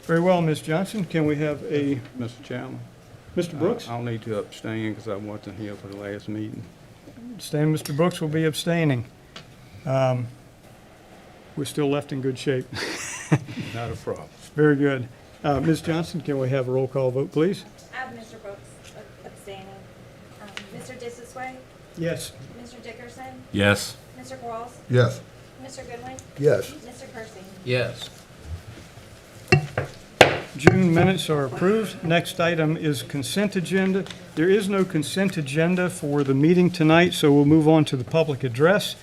Very well, Ms. Johnson. Can we have a Mr. Chairman, Mr. Brooks? I'll need to abstain because I wasn't here for the last meeting. Stan, Mr. Brooks will be abstaining. We're still left in good shape. Not a problem. Very good. Ms. Johnson, can we have a roll call vote, please? I have Mr. Brooks abstaining. Mr. Disasway? Yes. Mr. Dickerson? Yes. Mr. Quarles? Yes. Mr. Goodwin? Yes. Mr. Kersey? Yes. June minutes are approved. Next item is consent agenda. There is no consent agenda for the meeting tonight, so we'll move on to the public address.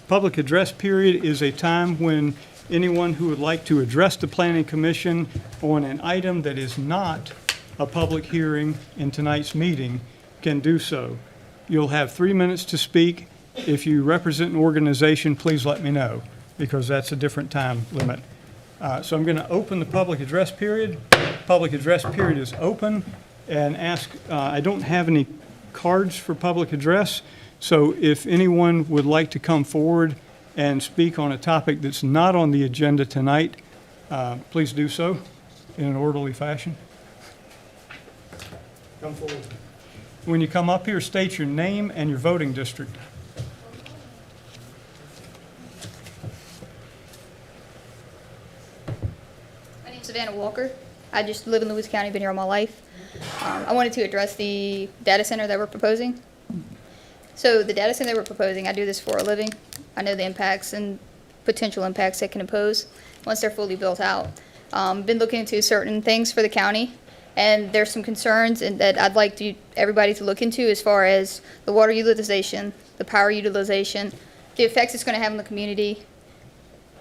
Public address period is a time when anyone who would like to address the Planning Commission on an item that is not a public hearing in tonight's meeting can do so. You'll have 3 minutes to speak. If you represent an organization, please let me know, because that's a different time limit. So I'm going to open the public address period. Public address period is open, and I don't have any cards for public address, so if anyone would like to come forward and speak on a topic that's not on the agenda tonight, please do so in an orderly fashion. Come forward. When you come up here, state your name and your voting district. My name's Savannah Walker. I just live in Lewis County, been here all my life. I wanted to address the data center that we're proposing. So the data center that we're proposing, I do this for a living. I know the impacts and potential impacts it can impose once they're fully built out. Been looking into certain things for the county, and there's some concerns that I'd like everybody to look into as far as the water utilization, the power utilization, the effects it's going to have on the community,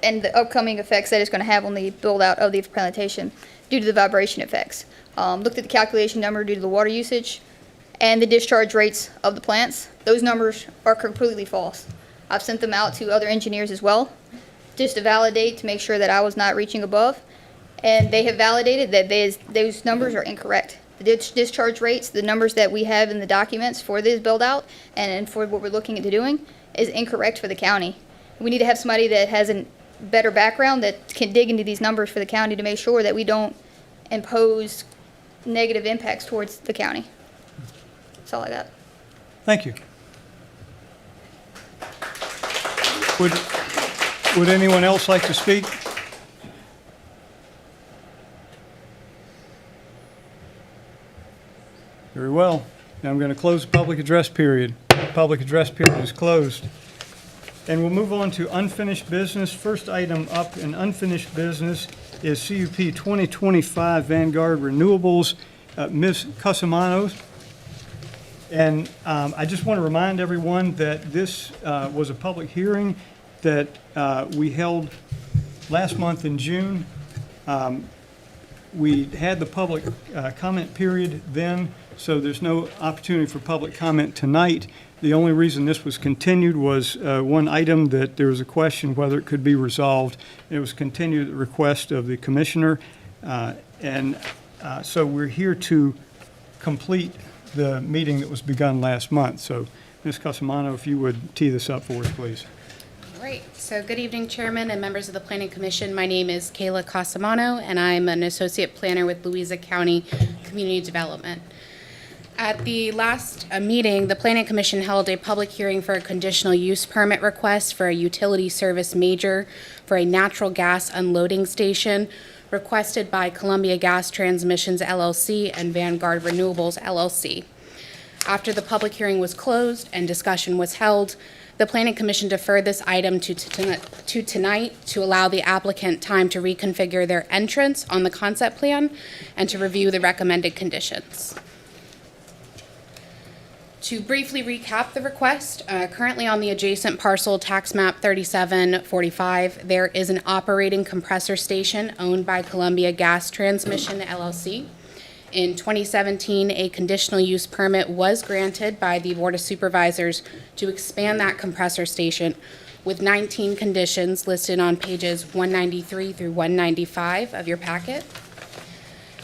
and the upcoming effects that it's going to have on the build-out of the implementation due to the vibration effects. Looked at the calculation number due to the water usage and the discharge rates of the plants. Those numbers are completely false. I've sent them out to other engineers as well, just to validate, to make sure that I was not reaching above. And they have validated that those numbers are incorrect. The discharge rates, the numbers that we have in the documents for this build-out and for what we're looking into doing, is incorrect for the county. We need to have somebody that has a better background that can dig into these numbers for the county to make sure that we don't impose negative impacts towards the county. That's all I got. Thank you. Would anyone else like to speak? Very well. Now I'm going to close the public address period. Public address period is closed. And we'll move on to unfinished business. First item up in unfinished business is CUP 2025 Vanguard Renewables. Ms. Casamano. And I just want to remind everyone that this was a public hearing that we held last month in June. We had the public comment period then, so there's no opportunity for public comment tonight. The only reason this was continued was one item that there was a question whether it could be resolved. It was continued at the request of the commissioner. So we're here to complete the meeting that was begun last month. So Ms. Casamano, if you would tee this up for us, please. Great. So good evening, Chairman and members of the Planning Commission. My name is Kayla Casamano, and I'm an associate planner with Louisa County Community Development. At the last meeting, the Planning Commission held a public hearing for a conditional use permit request for a utility service major for a natural gas unloading station requested by Columbia Gas Transmissions, LLC and Vanguard Renewables, LLC. After the public hearing was closed and discussion was held, the Planning Commission deferred this item to tonight to allow the applicant time to reconfigure their entrance on the concept plan and to review the recommended conditions. To briefly recap the request, currently on the adjacent parcel tax map 3745, there is an operating compressor station owned by Columbia Gas Transmission, LLC. In 2017, a conditional use permit was granted by the Board of Supervisors to expand that compressor station with 19 conditions listed on pages 193 through 195 of your packet.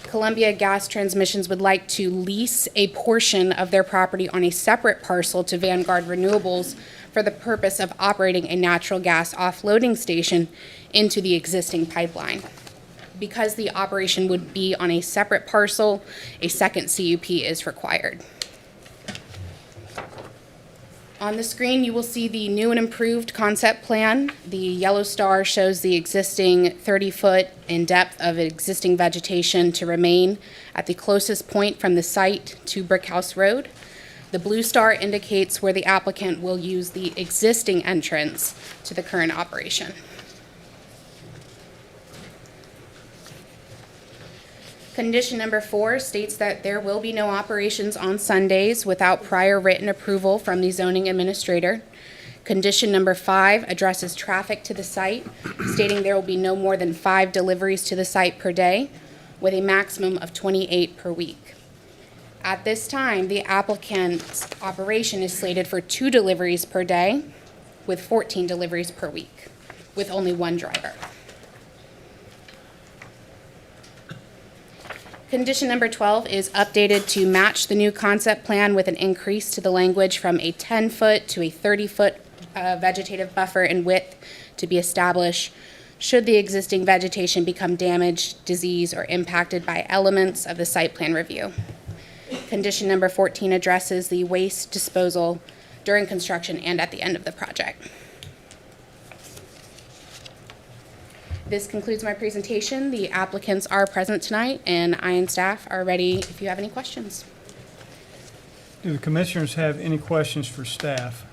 Columbia Gas Transmissions would like to lease a portion of their property on a separate parcel to Vanguard Renewables for the purpose of operating a natural gas offloading station into the existing pipeline. because the operation would be on a separate parcel, a second CUP is required. On the screen, you will see the new and improved concept plan. The yellow star shows the existing 30-foot in depth of existing vegetation to remain at the closest point from the site to Brickhouse Road. The blue star indicates where the applicant will use the existing entrance to the current operation. Condition number 4 states that there will be no operations on Sundays without prior written approval from the zoning administrator. Condition number 5 addresses traffic to the site, stating there will be no more than 5 deliveries to the site per day, with a maximum of 28 per week. At this time, the applicant's operation is slated for 2 deliveries per day, with 14 deliveries per week, with only 1 driver. Condition number 12 is updated to match the new concept plan with an increase to the language from a 10-foot to a 30-foot vegetative buffer in width to be established should the existing vegetation become damaged, diseased, or impacted by elements of the site plan review. Condition number 14 addresses the waste disposal during construction and at the end of the project. This concludes my presentation. The applicants are present tonight, and I and staff are ready if you have any questions. Do the commissioners have any questions for staff?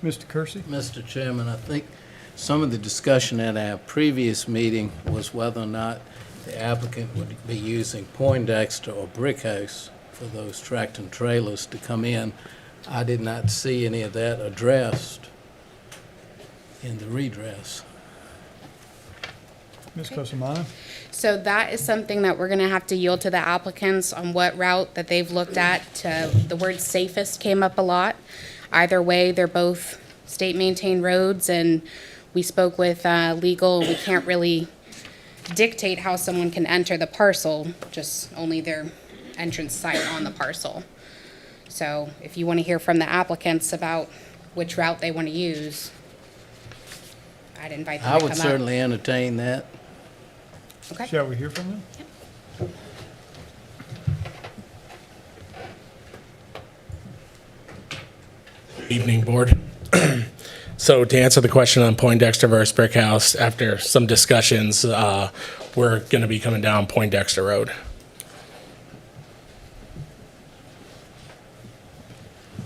Mr. Kersey? Mr. Chairman, I think some of the discussion at our previous meeting was whether or not the applicant would be using Poindexter or Brickhouse for those tractor and trailers to come in. I did not see any of that addressed in the redress. Ms. Cosimano? So that is something that we're going to have to yield to the applicants on what route that they've looked at. The word safest came up a lot. Either way, they're both state-maintained roads, and we spoke with legal. We can't really dictate how someone can enter the parcel, just only their entrance site on the parcel. So if you want to hear from the applicants about which route they want to use, I'd invite them I to would come up. certainly entertain that. Okay. Shall we hear from them? Evening, Board. So to answer the question on Poindexter versus Brickhouse, after some discussions, we're going to be coming down Poindexter Road.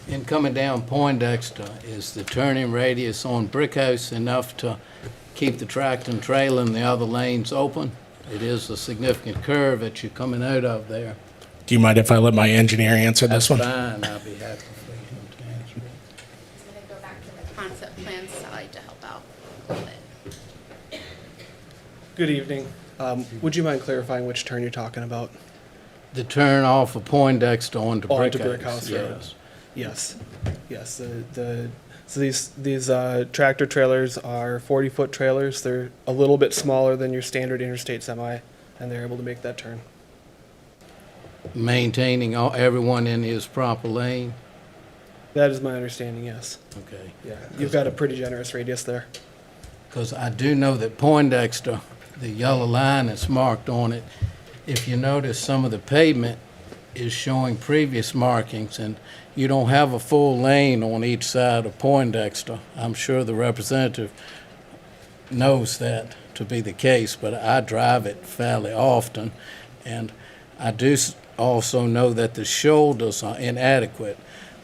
In coming down Poindexter, is the turning radius on Brickhouse enough to keep the tractor and trailer and the other lanes open? It is a significant curve that you're coming out of there. Do you mind if I let my engineer answer this one? Fine, I'll be happy for him to answer it. I'm going to go back to the concept plan side to help out a little bit. Good evening. Would you mind clarifying which turn you're talking about? The turn off of Poindexter onto Brickhouse. Onto Brickhouse Road. Yes. Yes. So these tractor trailers are 40-foot trailers. They're a little bit smaller than your standard interstate semi, and they're able to make that turn. Maintaining everyone in his proper lane? That is my understanding. Yes. Okay. Yeah. You've got a pretty generous radius there. Because I do know that Poindexter, the yellow line that's marked on it, if you notice, some of the pavement is showing previous markings, and you don't have a full lane on each side of Poindexter. I'm sure the representative knows that to be the case, but I drive it fairly often, and I do also know that the shoulders are inadequate.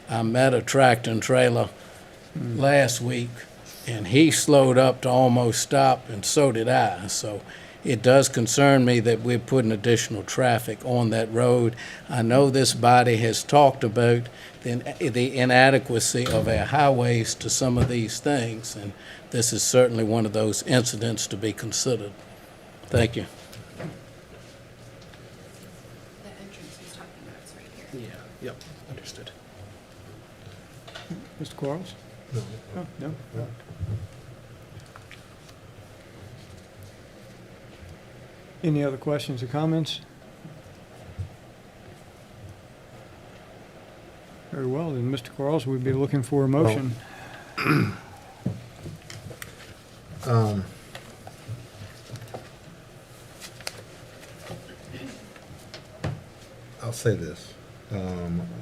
I met a tractor and trailer last week, and he slowed up to almost stop, and so did I. So it does concern me that we're putting additional traffic on that road. I know this body has talked about the inadequacy of our highways to some of these things, and this is certainly one of those incidents to be considered. Thank you. The entrance he's talking about is right here. Yeah. Yep. Understood. Mr. Quarles? No. Oh, no? Any other questions or comments? Very well, then, Mr. Quarles, we'd be looking for a motion. I'll say this.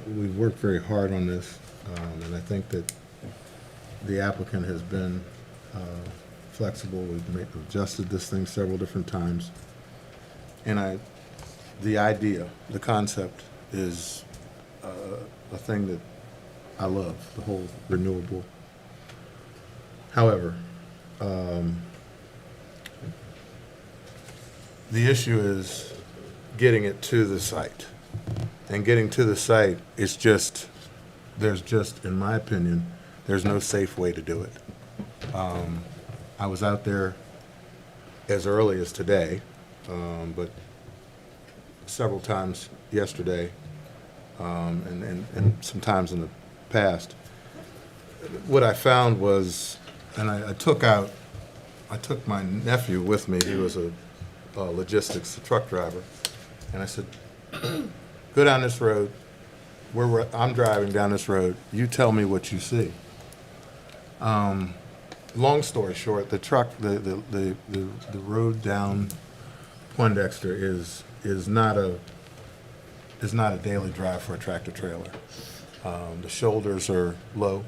We've worked very hard on this, and I think that the applicant has been flexible. We've adjusted this thing several different times. And the idea, the concept is a thing that I love, the whole renewable. However, the issue is getting it to the site. And getting to the site is just, in my opinion, there's no safe way to do it. I was out there as early as today, but several times yesterday, and sometimes in the past. What I found was, and I took my nephew with me. He was a logistics truck driver, and I said, go down this road. I'm driving down this road. You tell me what you see. Long story short, the road down Poindexter is not a daily drive for a tractor trailer. The shoulders are low.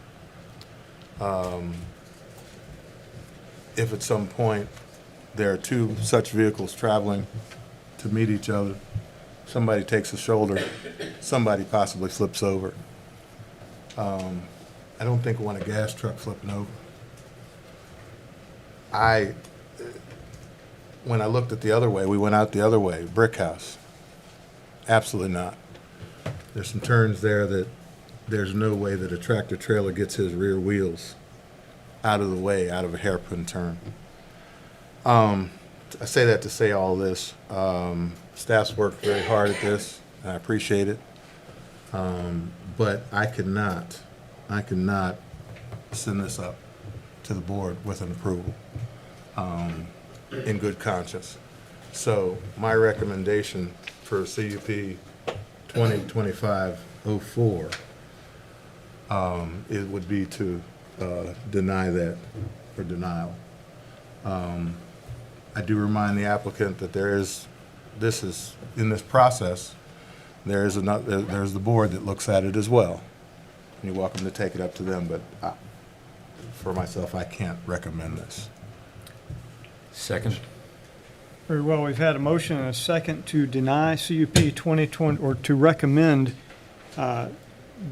If at some point there are two such vehicles traveling to meet each other, somebody takes a shoulder, somebody possibly flips over. I don't think I want a gas truck flipping over. When I looked at the other way, we went out the other way, brick house. Absolutely not. There's some turns there that there's no way that a tractor trailer gets his rear wheels out of the way, out of a hairpin turn. I say that to say all this. Staff's worked very hard at this, and I appreciate it. But I cannot send this up to the board with an approval in good conscience. So my recommendation for CUP 2025-04 it would be to deny that, or denial. I do remind the applicant that there's in this process, there's the board that looks at it as well. You're welcome to take it up to them, but for myself, I can't recommend this. Second. Very well, we've had a motion and a second to deny CUP 2020, or to recommend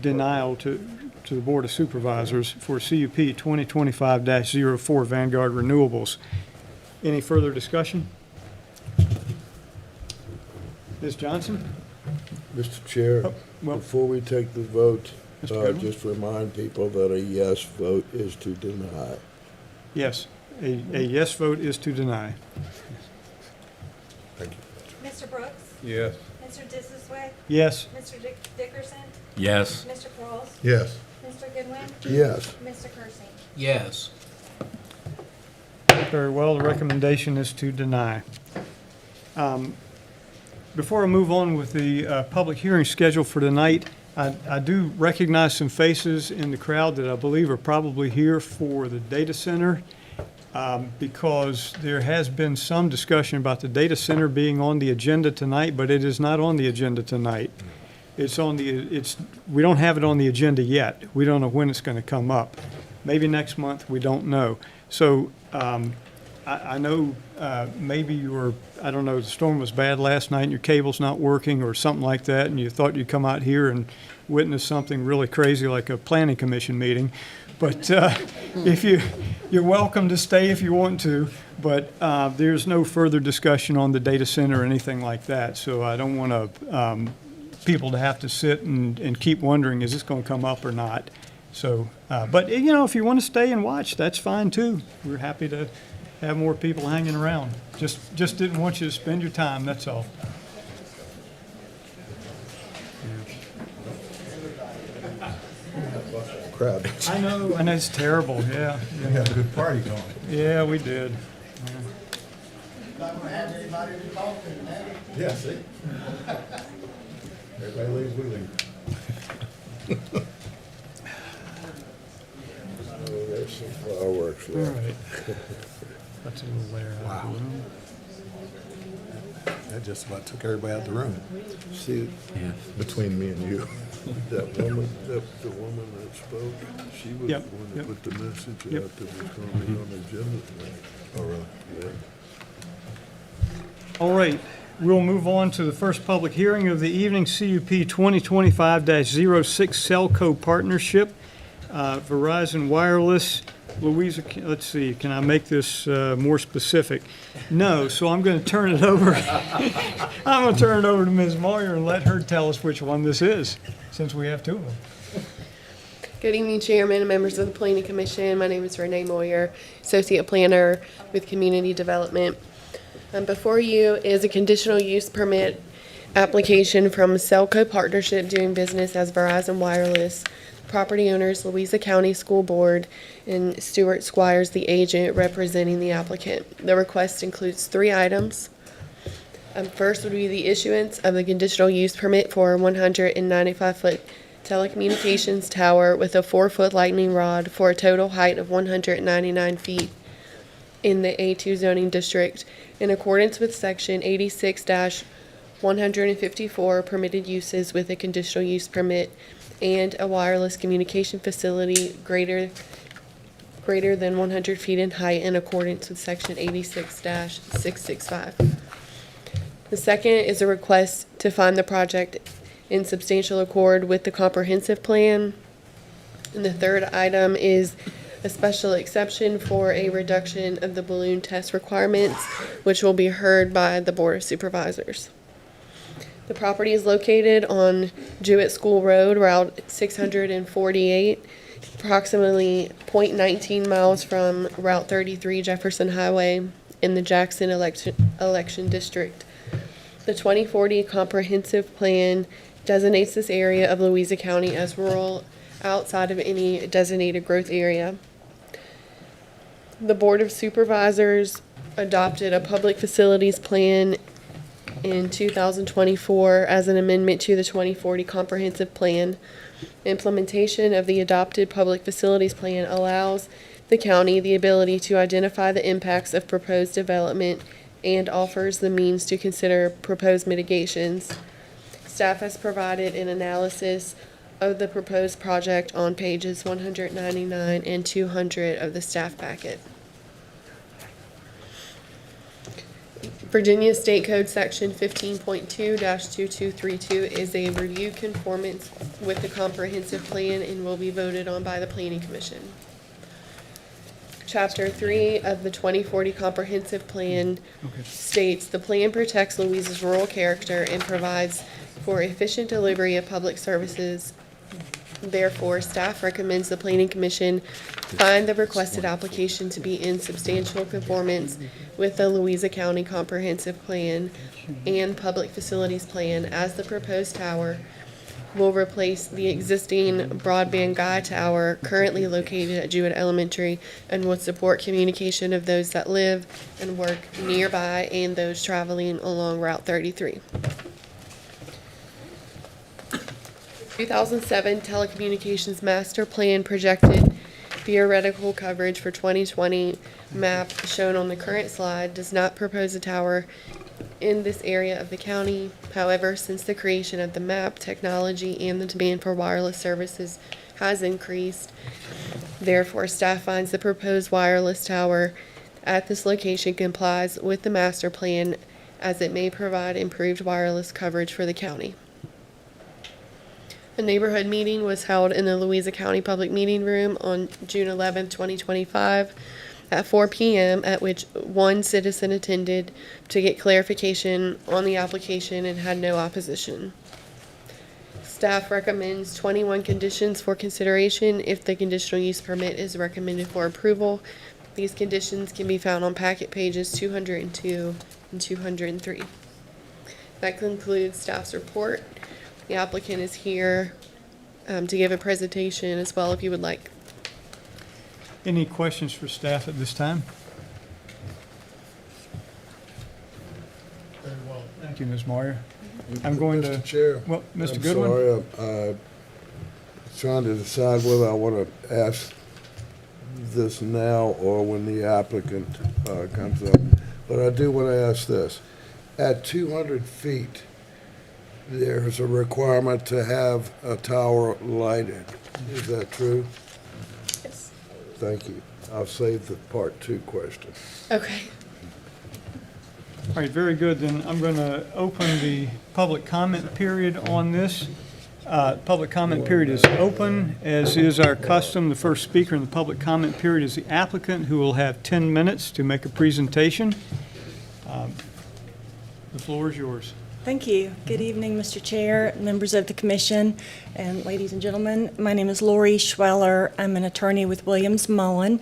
denial to the Board of Supervisors for CUP 2025-04 Vanguard Renewables. Any further discussion? Ms. Johnson? Mr. Chair, Oh, well- before we take the vote, Mr. Goodwin? just remind people that a yes vote is to deny. Yes, a yes vote is to deny. Thank you. Mr. Brooks? Yes. Mr. Disisway? Yes. Mr. Dickerson? Yes. Mr. Cross? Yes. Mr. Goodwin? Yes. Mr. Kersey? Yes. Very well, the recommendation is to deny. Before I move on with the public hearing schedule for tonight, I do recognize some faces in the crowd that I believe are probably here for the data center, because there has been some discussion about the data center being on the agenda tonight, but it is not on the agenda tonight. We don't have it on the agenda yet. We don't know when it's going to come up. Maybe next month, we don't know. So I know maybe I don't know, the storm was bad last night and your cable's not working or something like that, and you thought you'd come out here and witness something really crazy like a planning commission meeting. But you're welcome to stay if you want to, but there's no further discussion on the data center or anything like that. So I don't want people to have to sit and keep wondering, is this going to come up or not? So, but if you want to stay and watch, that's fine too. We're happy to have more people hanging around. Just didn't want you to spend your time, that's all. Crowd. I know, it's terrible, yeah. We had a good party going. Yeah, we did. Yeah, see? Everybody leaves, we leave. All right. That's a little layer out of the room. That just about took everybody out the room, See, Yes. between me and you. that woman, the woman that spoke, she was the Yep, one yep. that put the message Yep. out that was gonna be on the agenda tonight. Oh, really? Yeah. All right, we'll move on to the first public hearing of the evening, CUP 2025-06 Cellco Partnership, Verizon Wireless, Louisa, let's see, can I make this more specific? No, so I'm going to turn it over. I'm going to turn it over to Ms. Moyer and let her tell us which one this is, since we have two of them. Good evening, Chairman and members of the Planning Commission. My name is Renee Moyer, Associate Planner with Community Development. Before you is a conditional use permit application from Cellco Partnership doing business as Verizon Wireless. Property owners, Louisa County School Board, and Stuart Squires, the agent representing the applicant. The request includes 3 items. First would be the issuance of the conditional use permit for a 195-foot telecommunications tower with a 4-foot lightning rod for a total height of 199 feet in the A2 zoning district in accordance with section 86-154 permitted uses with a conditional use permit and a wireless communication facility greater than 100 feet in height in accordance with section 86-665. The second is a request to find the project in substantial accord with the comprehensive plan. And the third item is a special exception for a reduction of the balloon test requirements, which will be heard by the Board of Supervisors. The property is located on Jewett School Road, Route 648, approximately 0.19 miles from Route 33 Jefferson Highway in the Jackson election district. The 2040 comprehensive plan designates this area of Louisa County as rural outside of any designated growth area. The Board of Supervisors adopted a public facilities plan in 2024 as an amendment to the 2040 comprehensive plan. Implementation of the adopted public facilities plan allows the county the ability to identify the impacts of proposed development and offers the means to consider proposed mitigations. Staff has provided an analysis of the proposed project on pages 199 and 200 of the staff packet. Virginia State Code Section 15.2-2232 is a review conformance with the comprehensive plan and will be voted on by the Planning Commission. Chapter 3 of the 2040 Comprehensive Plan states, the plan protects Louisa's rural character and provides for efficient delivery of public services. Therefore, staff recommends the Planning Commission find the requested application to be in substantial conformance with the Louisa County Comprehensive Plan and Public Facilities Plan, as the proposed tower will replace the existing broadband guide tower currently located at Jewett Elementary and would support communication of those that live and work nearby and those traveling along Route 33. 2007 Telecommunications Master Plan projected theoretical coverage for 2020 map shown on the current slide does not propose a tower in this area of the county. However, since the creation of the map, technology and the demand for wireless services has increased. Therefore, staff finds the proposed wireless tower at this location complies with the master plan as it may provide improved wireless coverage for the county. A neighborhood meeting was held in the Louisa County Public Meeting Room on June 11, 2025 at 4 p.m., at which one citizen attended to get clarification on the application and had no opposition. Staff recommends 21 conditions for consideration if the conditional use permit is recommended for approval. These conditions can be found on packet pages 202 and 203. That concludes staff's report. The applicant is here to give a presentation as well if you would like. Any questions for staff at this time? Very well. Thank you, Ms. Moyer. I'm going to, Mr. Chair. well, Mr. I'm Goodwin? sorry, trying to decide whether I want to ask this now or when the applicant comes up, but I do want to ask this. At 200 feet, there's a requirement to have a tower lighted. Is that true? Yes. Thank you. I'll save the part 2 question. Okay. All right, very good. Then I'm going to open the public comment period on this. Public comment period is open, as is our custom. The first speaker in the public comment period is the applicant, who will have 10 minutes to make a presentation. The floor is yours. Thank you. Good evening, Mr. Chair, members of the commission, and ladies and gentlemen. My name is Lori Schweller. I'm an attorney with Williams Mullen,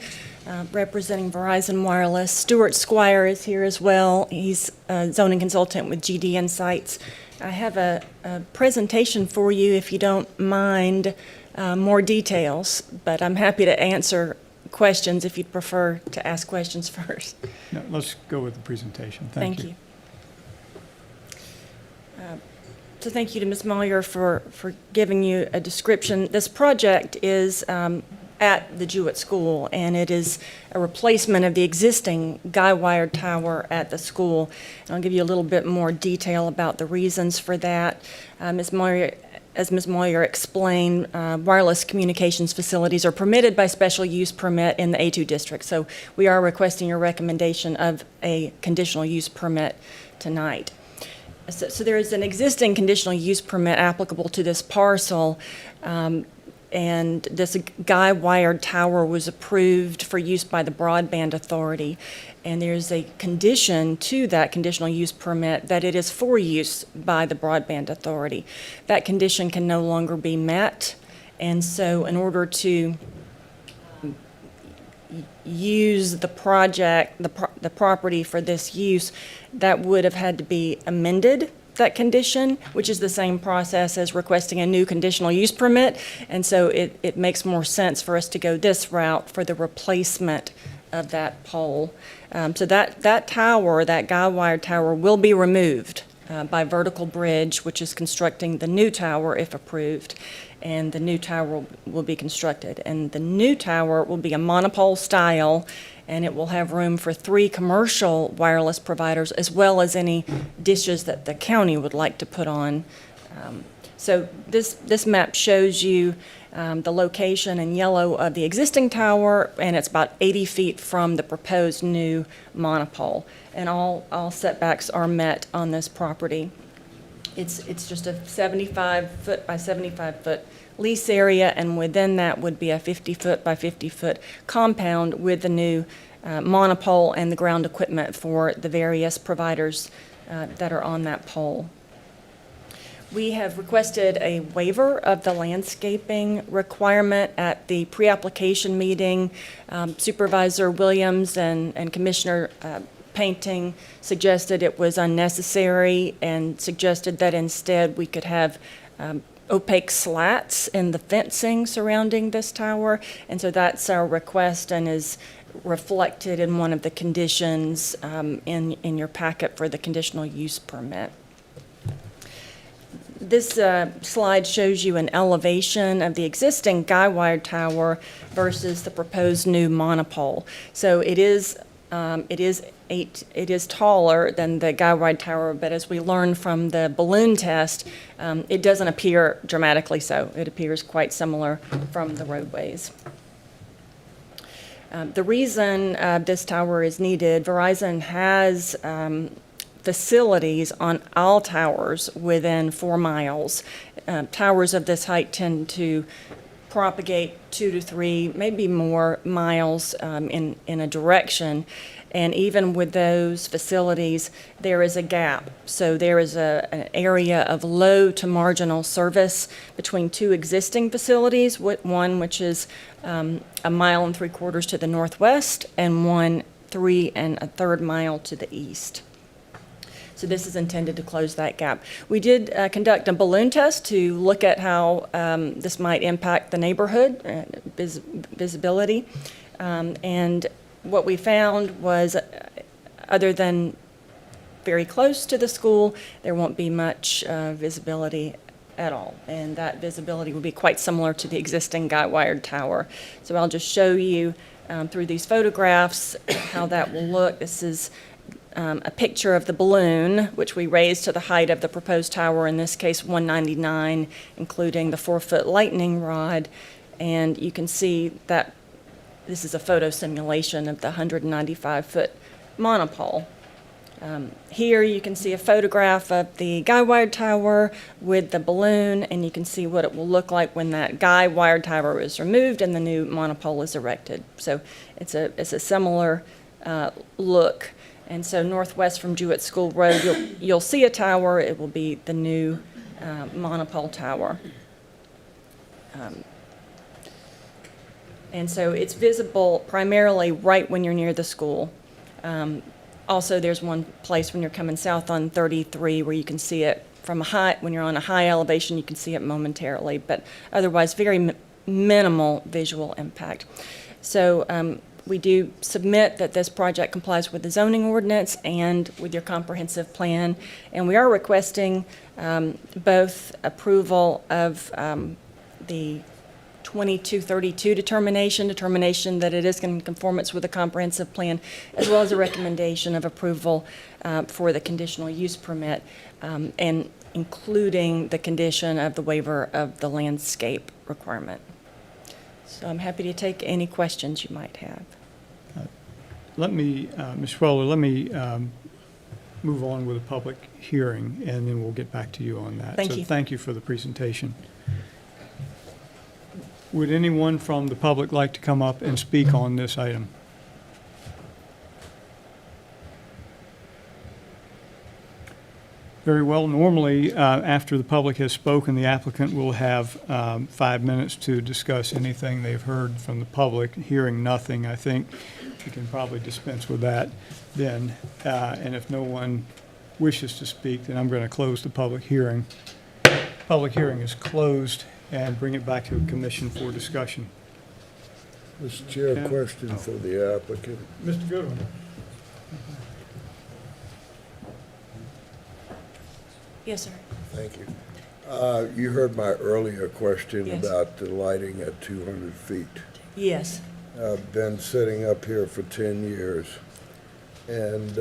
representing Verizon Wireless. Stuart Squire is here as well. He's a zoning consultant with GD Insights. I have a presentation for you, if you don't mind more details, but I'm happy to answer questions if you'd prefer to ask questions first. No, let's go with the presentation. Thank you. So thank you to Ms. Moyer for giving you a description. This project is at the Jewett School, and it is a replacement of the existing guy-wired tower at the school. And I'll give you a little bit more detail about the reasons for that. Ms. Moyer, as Ms. Moyer explained, wireless communications facilities are permitted by special use permit in the A2 district. So we are requesting your recommendation of a conditional use permit tonight. So there is an existing conditional use permit applicable to this parcel, and this guy-wired tower was approved for use by the Broadband Authority. And there's a condition to that conditional use permit that it is for use by the Broadband Authority. That condition can no longer be met, and so in order to use the project, the property for this use, that would have had to be amended, that condition, which is the same process as requesting a new conditional use permit. And so it makes more sense for us to go this route for the replacement of that pole. So that tower, that guy-wired tower, will be removed by Vertical Bridge, which is constructing the new tower if approved. And the new tower will be constructed. And the new tower will be a monopole style, and it will have room for 3 commercial wireless providers, as well as any dishes that the county would like to put on. So this map shows you the location in yellow of the existing tower, and it's about 80 feet from the proposed new monopole. And all setbacks are met on this property. It's just a 75-foot by 75-foot lease area, and within that would be a 50-foot by 50-foot compound with the new monopole and the ground equipment for the various providers that are on that pole. We have requested a waiver of the landscaping requirement at the pre-application meeting. Supervisor Williams and Commissioner Painting suggested it was unnecessary and suggested that instead we could have opaque slats in the fencing surrounding this tower. And so that's our request and is reflected in one of the conditions in your packet for the conditional use permit. This slide shows you an elevation of the existing guy-wired tower versus the proposed new monopole. So it is taller than the guy-wired tower, but as we learned from the balloon test, it doesn't appear dramatically so. It appears quite similar from the roadways. The reason this tower is needed, Verizon has facilities on all towers within 4 miles. Towers of this height tend to propagate 2 to 3, maybe more miles in a direction. And even with those facilities, there is a gap. So there is an area of low to marginal service between 2 existing facilities, one which is 1 3/4 miles to the northwest and one 3 1/3 miles to the east. So this is intended to close that gap. We did conduct a balloon test to look at how this might impact the neighborhood, visibility. And what we found was, other than very close to the school, there won't be much visibility at all, and that visibility will be quite similar to the existing guy-wired tower. So I'll just show you through these photographs how that will look. This is a picture of the balloon, which we raised to the height of the proposed tower, in this case 199, including the 4-foot lightning rod. And you can see that this is a photo simulation of the 195-foot monopole. Here you can see a photograph of the guy-wired tower with the balloon, and you can see what it will look like when that guy-wired tower is removed and the new monopole is erected. So it's a similar look. And so northwest from Jewett School Road, you'll see a tower. It will be the new monopole tower. And so it's visible primarily right when you're near the school. Also, there's one place when you're coming south on 33 where you can see it from a high, when you're on a high elevation, you can see it momentarily, but otherwise very minimal visual impact. So we do submit that this project complies with the zoning ordinance and with your comprehensive plan, and we are requesting both approval of the 2232 determination that it is in conformance with the comprehensive plan, as well as a recommendation of approval for the conditional use permit, and including the condition of the waiver of the landscape requirement. So I'm happy to take any questions you might have. Let me, Ms. Schweller, let me move on with a public hearing, and then we'll get back to you on that. Thank you. So thank you for the presentation. Would anyone from the public like to come up and speak on this item? Very well. Normally, after the public has spoken, the applicant will have 5 minutes to discuss anything they've heard from the public. Hearing nothing, I think we can probably dispense with that then. And if no one wishes to speak, then I'm going to close the public hearing. Public hearing is closed, and bring it back to the commission for discussion. Mr. Chair, Yeah. question for the applicant. Mr. Goodwin. Yes, sir. Thank you. You heard my earlier question Yes. about the lighting at 200 feet. Yes. I've been sitting up here for 10 years, and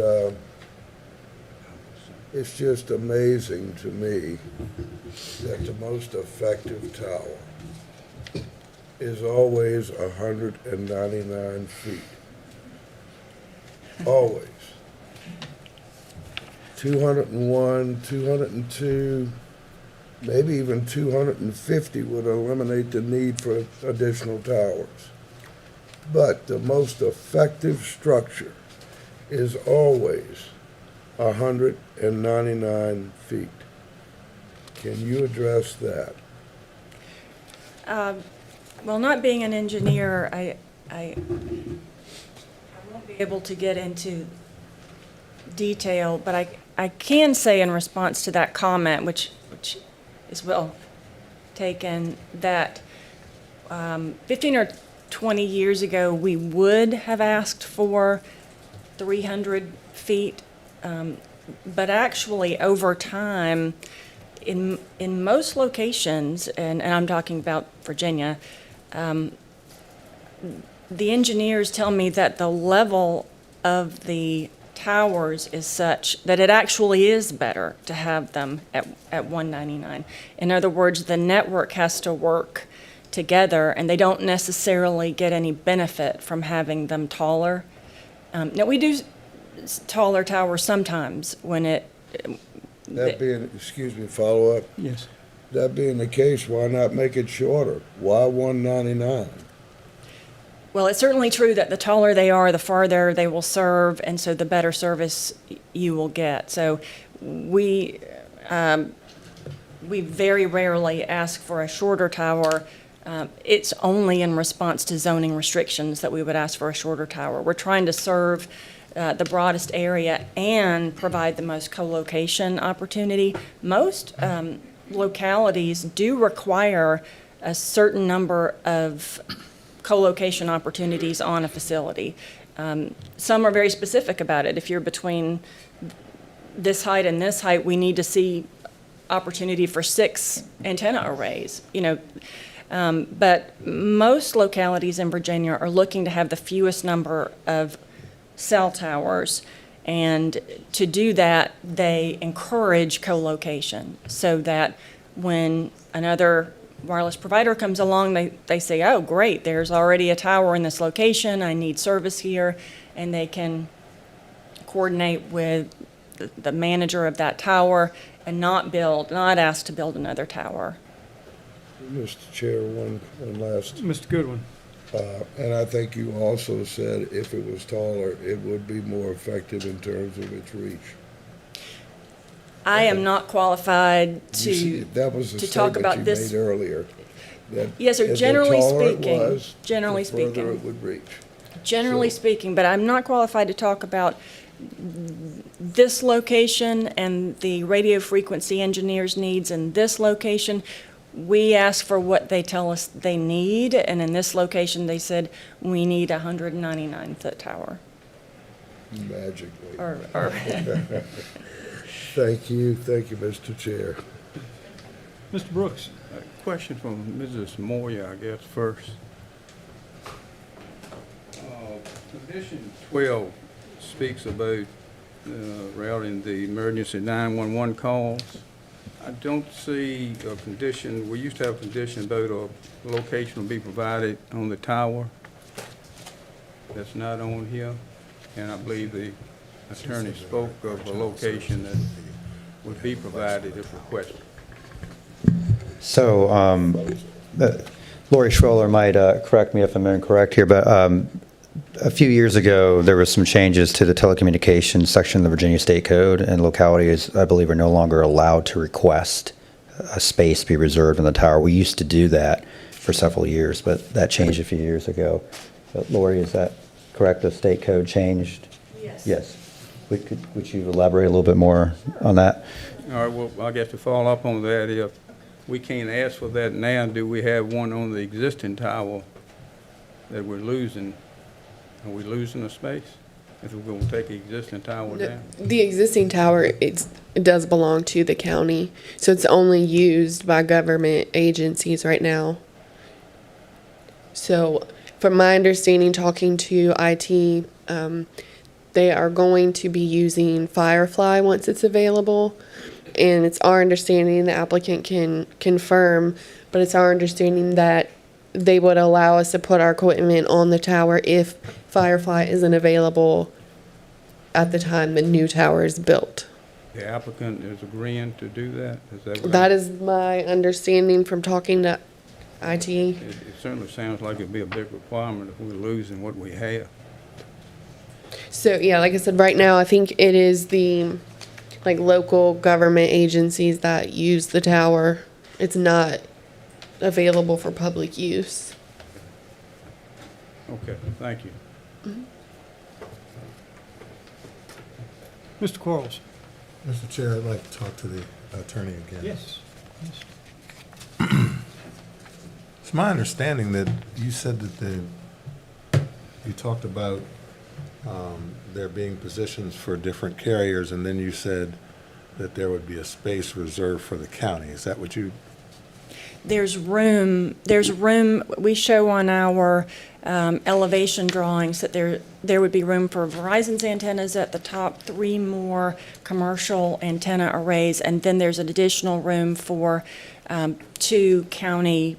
it's just amazing to me that the most effective tower is always 199 feet. Always. 201, 202, maybe even 250 would eliminate the need for additional towers. But the most effective structure is always 199 feet. Can you address that? Well, not being an engineer, I won't be able to get into detail, but I can say in response to that comment, which is well taken, that 15 or 20 years ago, we would have asked for 300 feet, but actually over time, in most locations, and I'm talking about Virginia, the engineers tell me that the level of the towers is such that it actually is better to have them at 199. In other words, the network has to work together, and they don't necessarily get any benefit from having them taller. Now, we do taller towers sometimes when it... That being, excuse me, follow up. Yes. That being the case, why not make it shorter? Why 199? Well, it's certainly true that the taller they are, the farther they will serve, and so the better service you will get. So we very rarely ask for a shorter tower. It's only in response to zoning restrictions that we would ask for a shorter tower. We're trying to serve the broadest area and provide the most co-location opportunity. Most localities do require a certain number of co-location opportunities on a facility. Some are very specific about it. If you're between this height and this height, we need to see opportunity for 6 antenna arrays, but most localities in Virginia are looking to have the fewest number of cell towers. And to do that, they encourage co-location so that when another wireless provider comes along, they say, oh, great, there's already a tower in this location, I need service here, and they can coordinate with the manager of that tower and not ask to build another tower. Mr. Chair, one last, Mr. Goodwin? and I think you also said if it was taller, it would be more effective in terms of its reach. I am not qualified You see, to that was the talk about statement you this. made earlier. That Yes, sir, if the generally taller it speaking, was, generally the further speaking. it would reach. Generally So- speaking, but I'm not qualified to talk about this location and the radio frequency engineers' needs in this location. We ask for what they tell us they need, and in this location, they said, we need a 199-foot tower. Magically. Or Thank you, Mr. Chair. Mr. Brooks? A question from Mrs. Moyer, I guess, first. Condition 12 speaks about routing the emergency 911 calls. I don't see a condition, we used to have a condition about a location will be provided on the tower. That's not on here. And I believe the attorney spoke of a location that would be provided if requested. So, Lori Schroller might correct me if I'm incorrect here, but a few years ago, there was some changes to the telecommunications section of the Virginia State Code, and localities, I believe, are no longer allowed to request a space be reserved on the tower. We used to do that for several years, but that changed a few years ago. But Lori, is that correct? The state code changed? Yes. Yes. Would you elaborate a little bit more on that? All right, well, I guess to follow up on that, if we can't ask for that now, do we have one on the existing tower that we're losing? Are we losing a space if we're going to take the existing tower down? The existing tower, it does belong to the county, so it's only used by government agencies right now. So, from my understanding, talking to IT, they are going to be using Firefly once it's available. And it's our understanding, the applicant can confirm, but it's our understanding that they would allow us to put our equipment on the tower if Firefly isn't available at the time the new tower is built. The applicant is agreeing to do that? Is that right? That is my understanding from talking to IT. It certainly sounds like it'd be a big requirement if we're losing what we have. So, yeah, like I said, right now, I think it is the, local government agencies that use the tower. It's not available for public use. Okay, thank you. Mr. Quarles? Mr. Chair, I'd like to talk to the attorney again. Yes. It's my understanding that you said that you talked about there being positions for different carriers, and then you said that there would be a space reserved for the county. Is that what you? There's room, we show on our elevation drawings that there would be room for Verizon's antennas at the top, 3 more commercial antenna arrays, and then there's an additional room for 2 county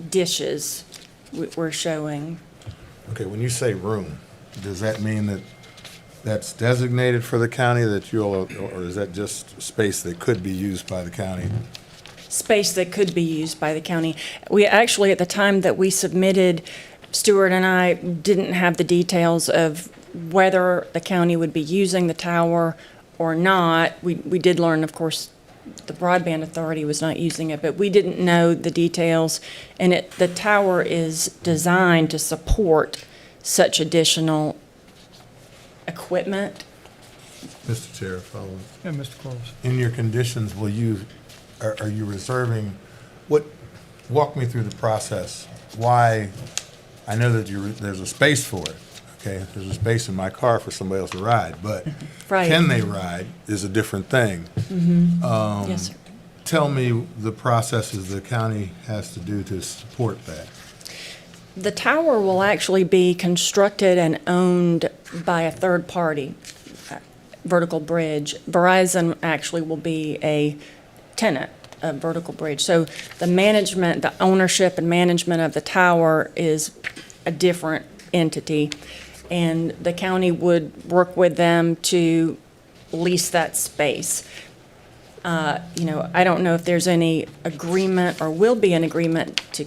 dishes we're showing. Okay, when you say room, does that mean that that's designated for the county that or is that just space that could be used by the county? Space that could be used by the county. We actually, at the time that we submitted, Stuart and I didn't have the details of whether the county would be using the tower or not. We did learn, of course, the broadband authority was not using it, but we didn't know the details. And the tower is designed to support such additional equipment. Mr. Chair, following. Yeah, Mr. Quarles? In your conditions, are you reserving, walk me through the process. Why, I know that there's a space for it, okay? There's a space in my car for somebody else to ride, but Right. can they ride is a different thing. Yes, sir. tell me the processes the county has to do to support that. The tower will actually be constructed and owned by a third party, Vertical Bridge. Verizon actually will be a tenant of Vertical Bridge. So the management, the ownership and management of the tower is a different entity. And the county would work with them to lease that space. I don't know if there's any agreement or will be an agreement to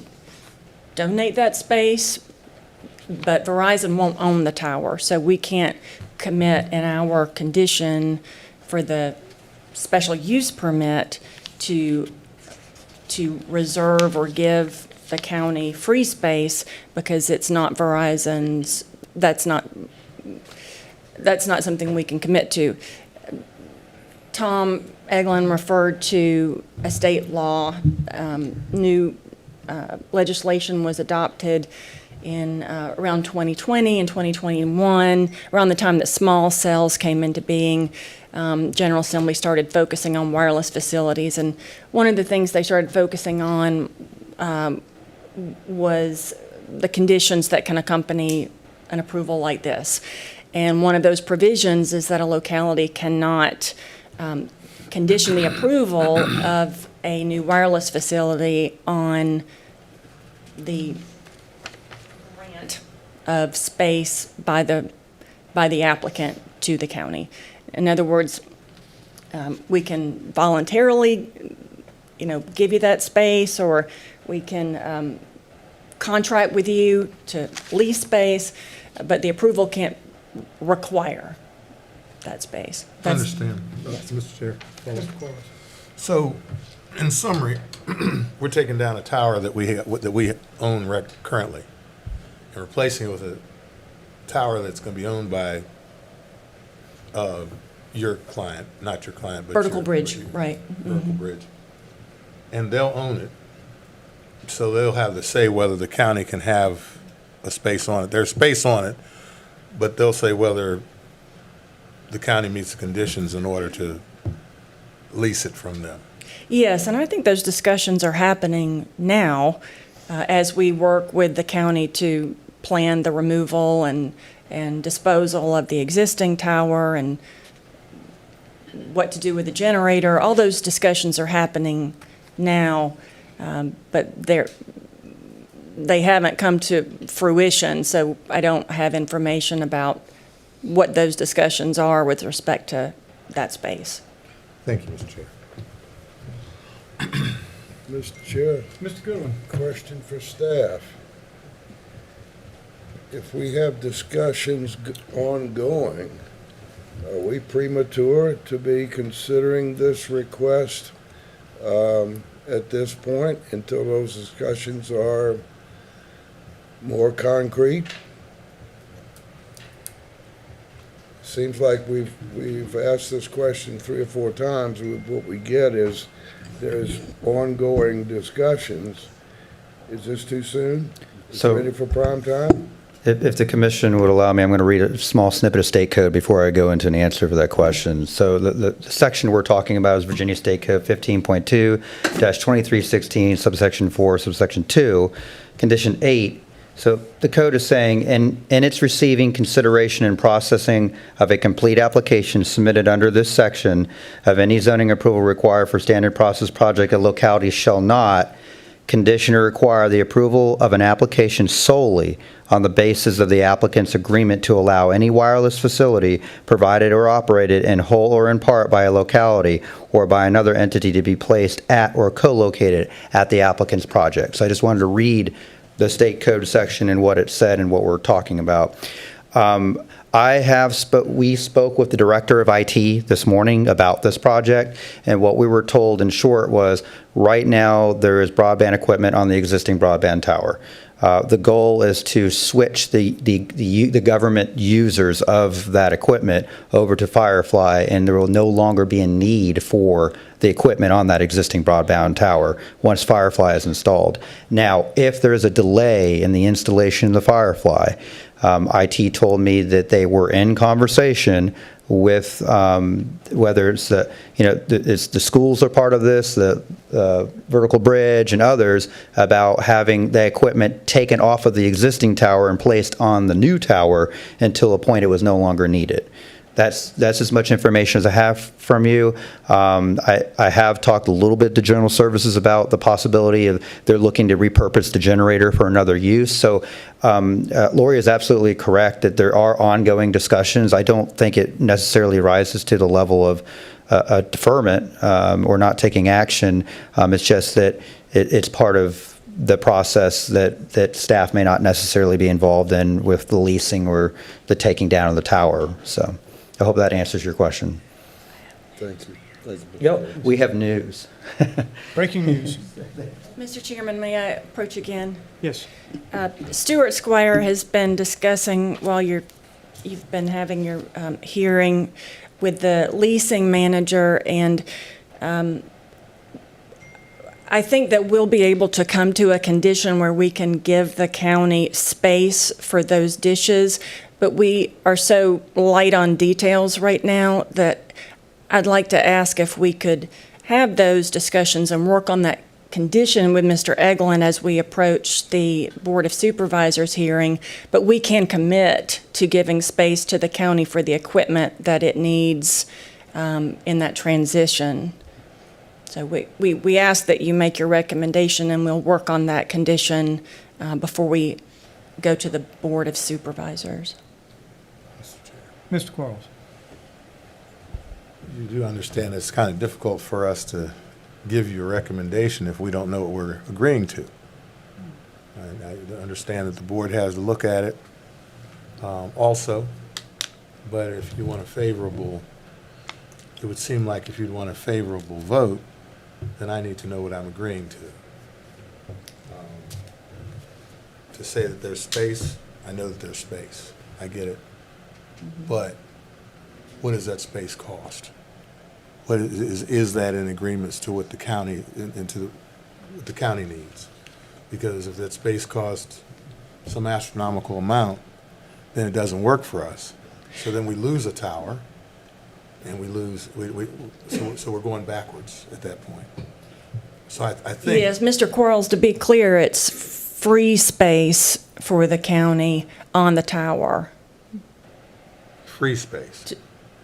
donate that space, but Verizon won't own the tower, so we can't commit in our condition for the special use permit to reserve or give the county free space because it's not Verizon's, that's not something we can commit to. Tom Eglin referred to a state law. New legislation was adopted in around 2020 and 2021, around the time that small cells came into being. General Assembly started focusing on wireless facilities, and one of the things they started focusing on was the conditions that can accompany an approval like this. And one of those provisions is that a locality cannot condition the approval of a new wireless facility on the grant of space by the applicant to the county. In other words, we can voluntarily, give you that space, or we can contract with you to lease space, but the approval can't require that space. Understand. Mr. Chair. So, in summary, we're taking down a tower that we own currently and replacing it with a tower that's going to be owned by your client, not your client, but Vertical Bridge, right. Vertical Bridge. And they'll own it, so they'll have the say whether the county can have a space on it. There's space on it, but they'll say whether the county meets the conditions in order to lease it from them. Yes, and I think those discussions are happening now as we work with the county to plan the removal and disposal of the existing tower and what to do with the generator. All those discussions are happening now, but they haven't come to fruition, so I don't have information about what those discussions are with respect to that space. Thank you, Mr. Chair. Mr. Chair, Mr. Goodwin. question for staff. If we have discussions ongoing, are we premature to be considering this request at this point until those discussions are more concrete? Seems like we've asked this question 3 or 4 times, and what we get is there's ongoing discussions. Is this too soon? Is it So- ready for prime time? If the commission would allow me, I'm going to read a small snippet of state code before I go into an answer for that question. So the section we're talking about is Virginia State Code 15.2-2316, subsection 4, subsection 2, condition 8. So the code is saying, in its receiving consideration and processing of a complete application submitted under this section of any zoning approval required for standard process project, a locality shall not condition or require the approval of an application solely on the basis of the applicant's agreement to allow any wireless facility provided or operated in whole or in part by a locality or by another entity to be placed at or co-located at the applicant's project. So I just wanted to read the state code section and what it said and what we're talking about. We spoke with the director of IT this morning about this project, and what we were told in short was, right now there is broadband equipment on the existing broadband tower. The goal is to switch the government users of that equipment over to Firefly, and there will no longer be a need for the equipment on that existing broadband tower once Firefly is installed. Now, if there is a delay in the installation of the Firefly, IT told me that they were in conversation with whether it's it's the schools are part of this, the Vertical Bridge and others, about having the equipment taken off of the existing tower and placed on the new tower until a point it was no longer needed. That's as much information as I have from you. I have talked a little bit to General Services about the possibility of they're looking to repurpose the generator for another use. So Lori is absolutely correct that there are ongoing discussions. I don't think it necessarily rises to the level of a deferment or not taking action. It's just that it's part of the process that staff may not necessarily be involved in with the leasing or the taking down of the tower. So I hope that answers your question. Thank you. Yep. We have news. Breaking news. Mr. Chairman, may I approach again? Yes. Stuart Squire has been discussing while you've been having your hearing with the leasing manager, and I think that we'll be able to come to a condition where we can give the county space for those dishes, but we are so light on details right now that I'd like to ask if we could have those discussions and work on that condition with Mr. Eglin as we approach the Board of Supervisors hearing, but we can commit to giving space to the county for the equipment that it needs in that transition. So we ask that you make your recommendation, and we'll work on that condition before we go to the Board of Supervisors. Mr. Quarles. You do understand it's kind of difficult for us to give you a recommendation if we don't know what we're agreeing to. I understand that the board has to look at it also, but if you want a favorable, it would seem like if you'd want a favorable vote, then I need to know what I'm agreeing to. To say that there's space, I know that there's space. I get it. But what does that space cost? What is that in agreements to what the county what the county needs? Because if that space costs some astronomical amount, then it doesn't work for us. So then we lose a tower, and we lose. So we're going backwards at that point. So I think. Yes, Mr. Quarles, to be clear, it's free space for the county on the tower. Free space.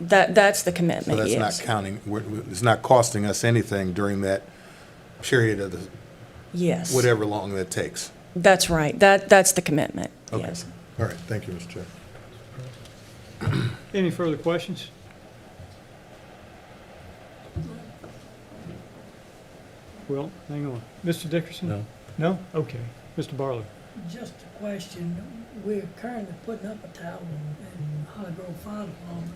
That's the So commitment, that's yes. not counting, it's not costing us anything during that period of the, Yes. whatever long that takes. That's right. That's the commitment, Okay. yes. All right, thank you, Mr. Chair. Any further questions? Well, hang on. Mr. Dickerson? No. No? Okay. Mr. Barlow? Just a question, we're currently putting up a tower in Holly Grove Fire Department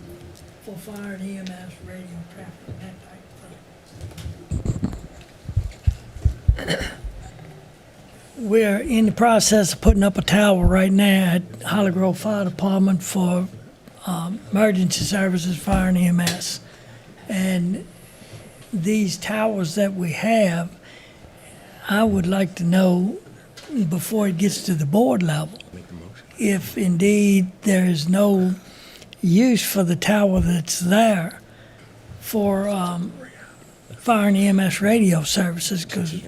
for fire and EMS, radio, traffic, and that type of thing. We're in the process of putting up a tower right now at Holly Grove Fire Department for emergency services, fire and EMS. And these towers that we have, I would like to know before it gets to the board level, if indeed there is no use for the tower that's there for fire and EMS radio services, because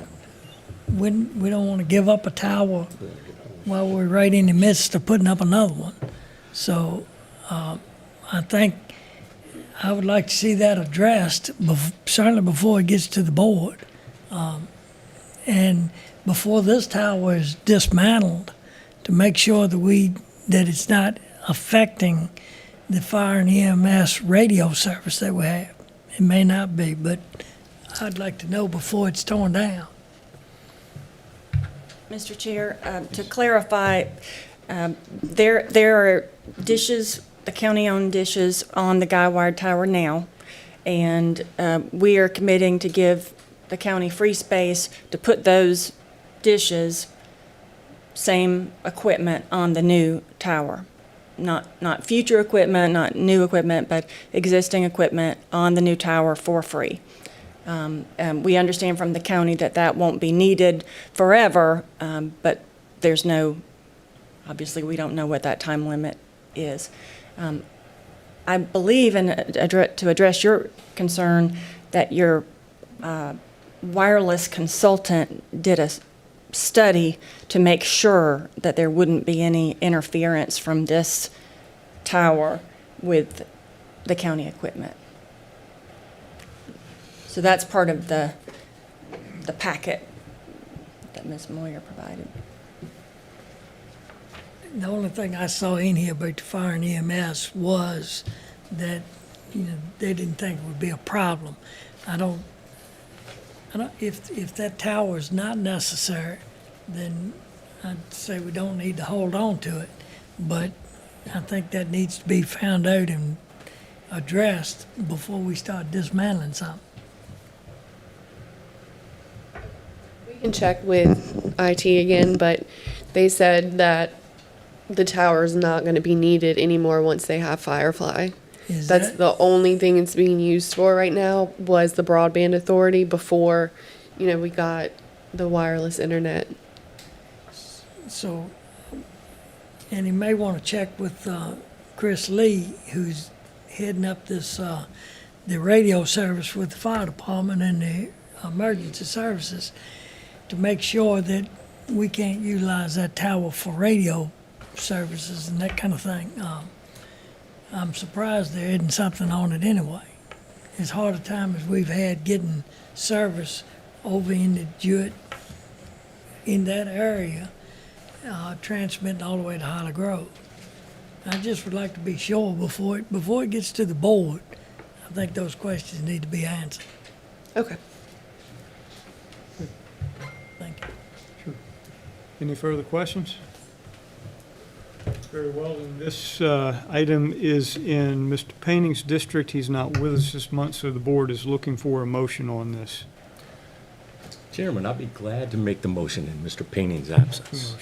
we don't want to give up a tower while we're right in the midst of putting up another one. So I think I would like to see that addressed, certainly before it gets to the board. And before this tower is dismantled, to make sure that it's not affecting the fire and EMS radio service that we have. It may not be, but I'd like to know before it's torn down. Mr. Chair, to clarify, there are dishes, the county-owned dishes on the guy-wired tower now, and we are committing to give the county free space to put those dishes, same equipment on the new tower. Not future equipment, not new equipment, but existing equipment on the new tower for free. We understand from the county that won't be needed forever, but obviously we don't know what that time limit is. I believe, and to address your concern, that your wireless consultant did a study to make sure that there wouldn't be any interference from this tower with the county equipment. So that's part of the packet that Ms. Moyer provided. The only thing I saw in here about the fire and EMS was that, they didn't think it would be a problem. If that tower is not necessary, then I'd say we don't need to hold on to it. But I think that needs to be found out and addressed before we start dismantling something. We can check with IT again, but they said that the tower is not going to be needed anymore once they have Firefly. That's the only thing it's being used for right now was the broadband authority before, we got the wireless internet. So, and you may want to check with Chris Lee, who's heading up this, the radio service with the fire department and the emergency services, to make sure that we can't utilize that tower for radio services and that kind of thing. I'm surprised there isn't something on it anyway. As hard a time as we've had getting service over in the Jewett, in that area, transmitting all the way to Holly Grove. I just would like to be sure before it gets to the board. I think those questions need to be answered. Okay. Thank you. Any further questions? Very well, and this item is in Mr. Painting's district. He's not with us this month, so the board is looking for a motion on this. Chairman, I'll be glad to make the motion in Mr. Painting's Two absence. motions.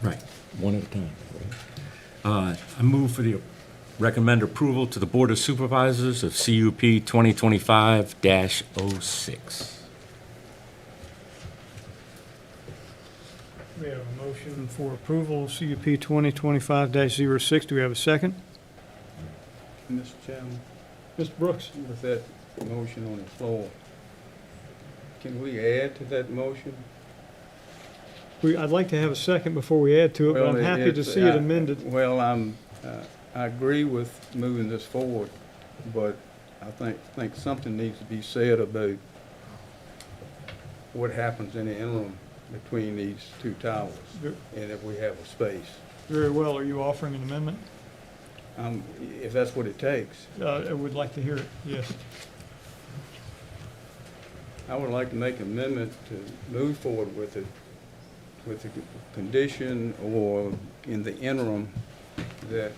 Right, one at a time. I move for the recommend approval to the Board of Supervisors of CUP 2025-06. We have a motion for approval, CUP 2025-06. Do we have a second? Mr. Chairman, Mr. Brooks? with that motion on the floor, can we add to that motion? I'd like to have a second before we add to it, but I'm Well, happy to it's- see it amended. Well, I agree with moving this forward, but I think something needs to be said about what happens in the interim between these two towers, and if we have a space. Very well. Are you offering an amendment? If that's what it takes. I would like to hear it, yes. I would like to make an amendment to move forward with it, with the condition or in the interim that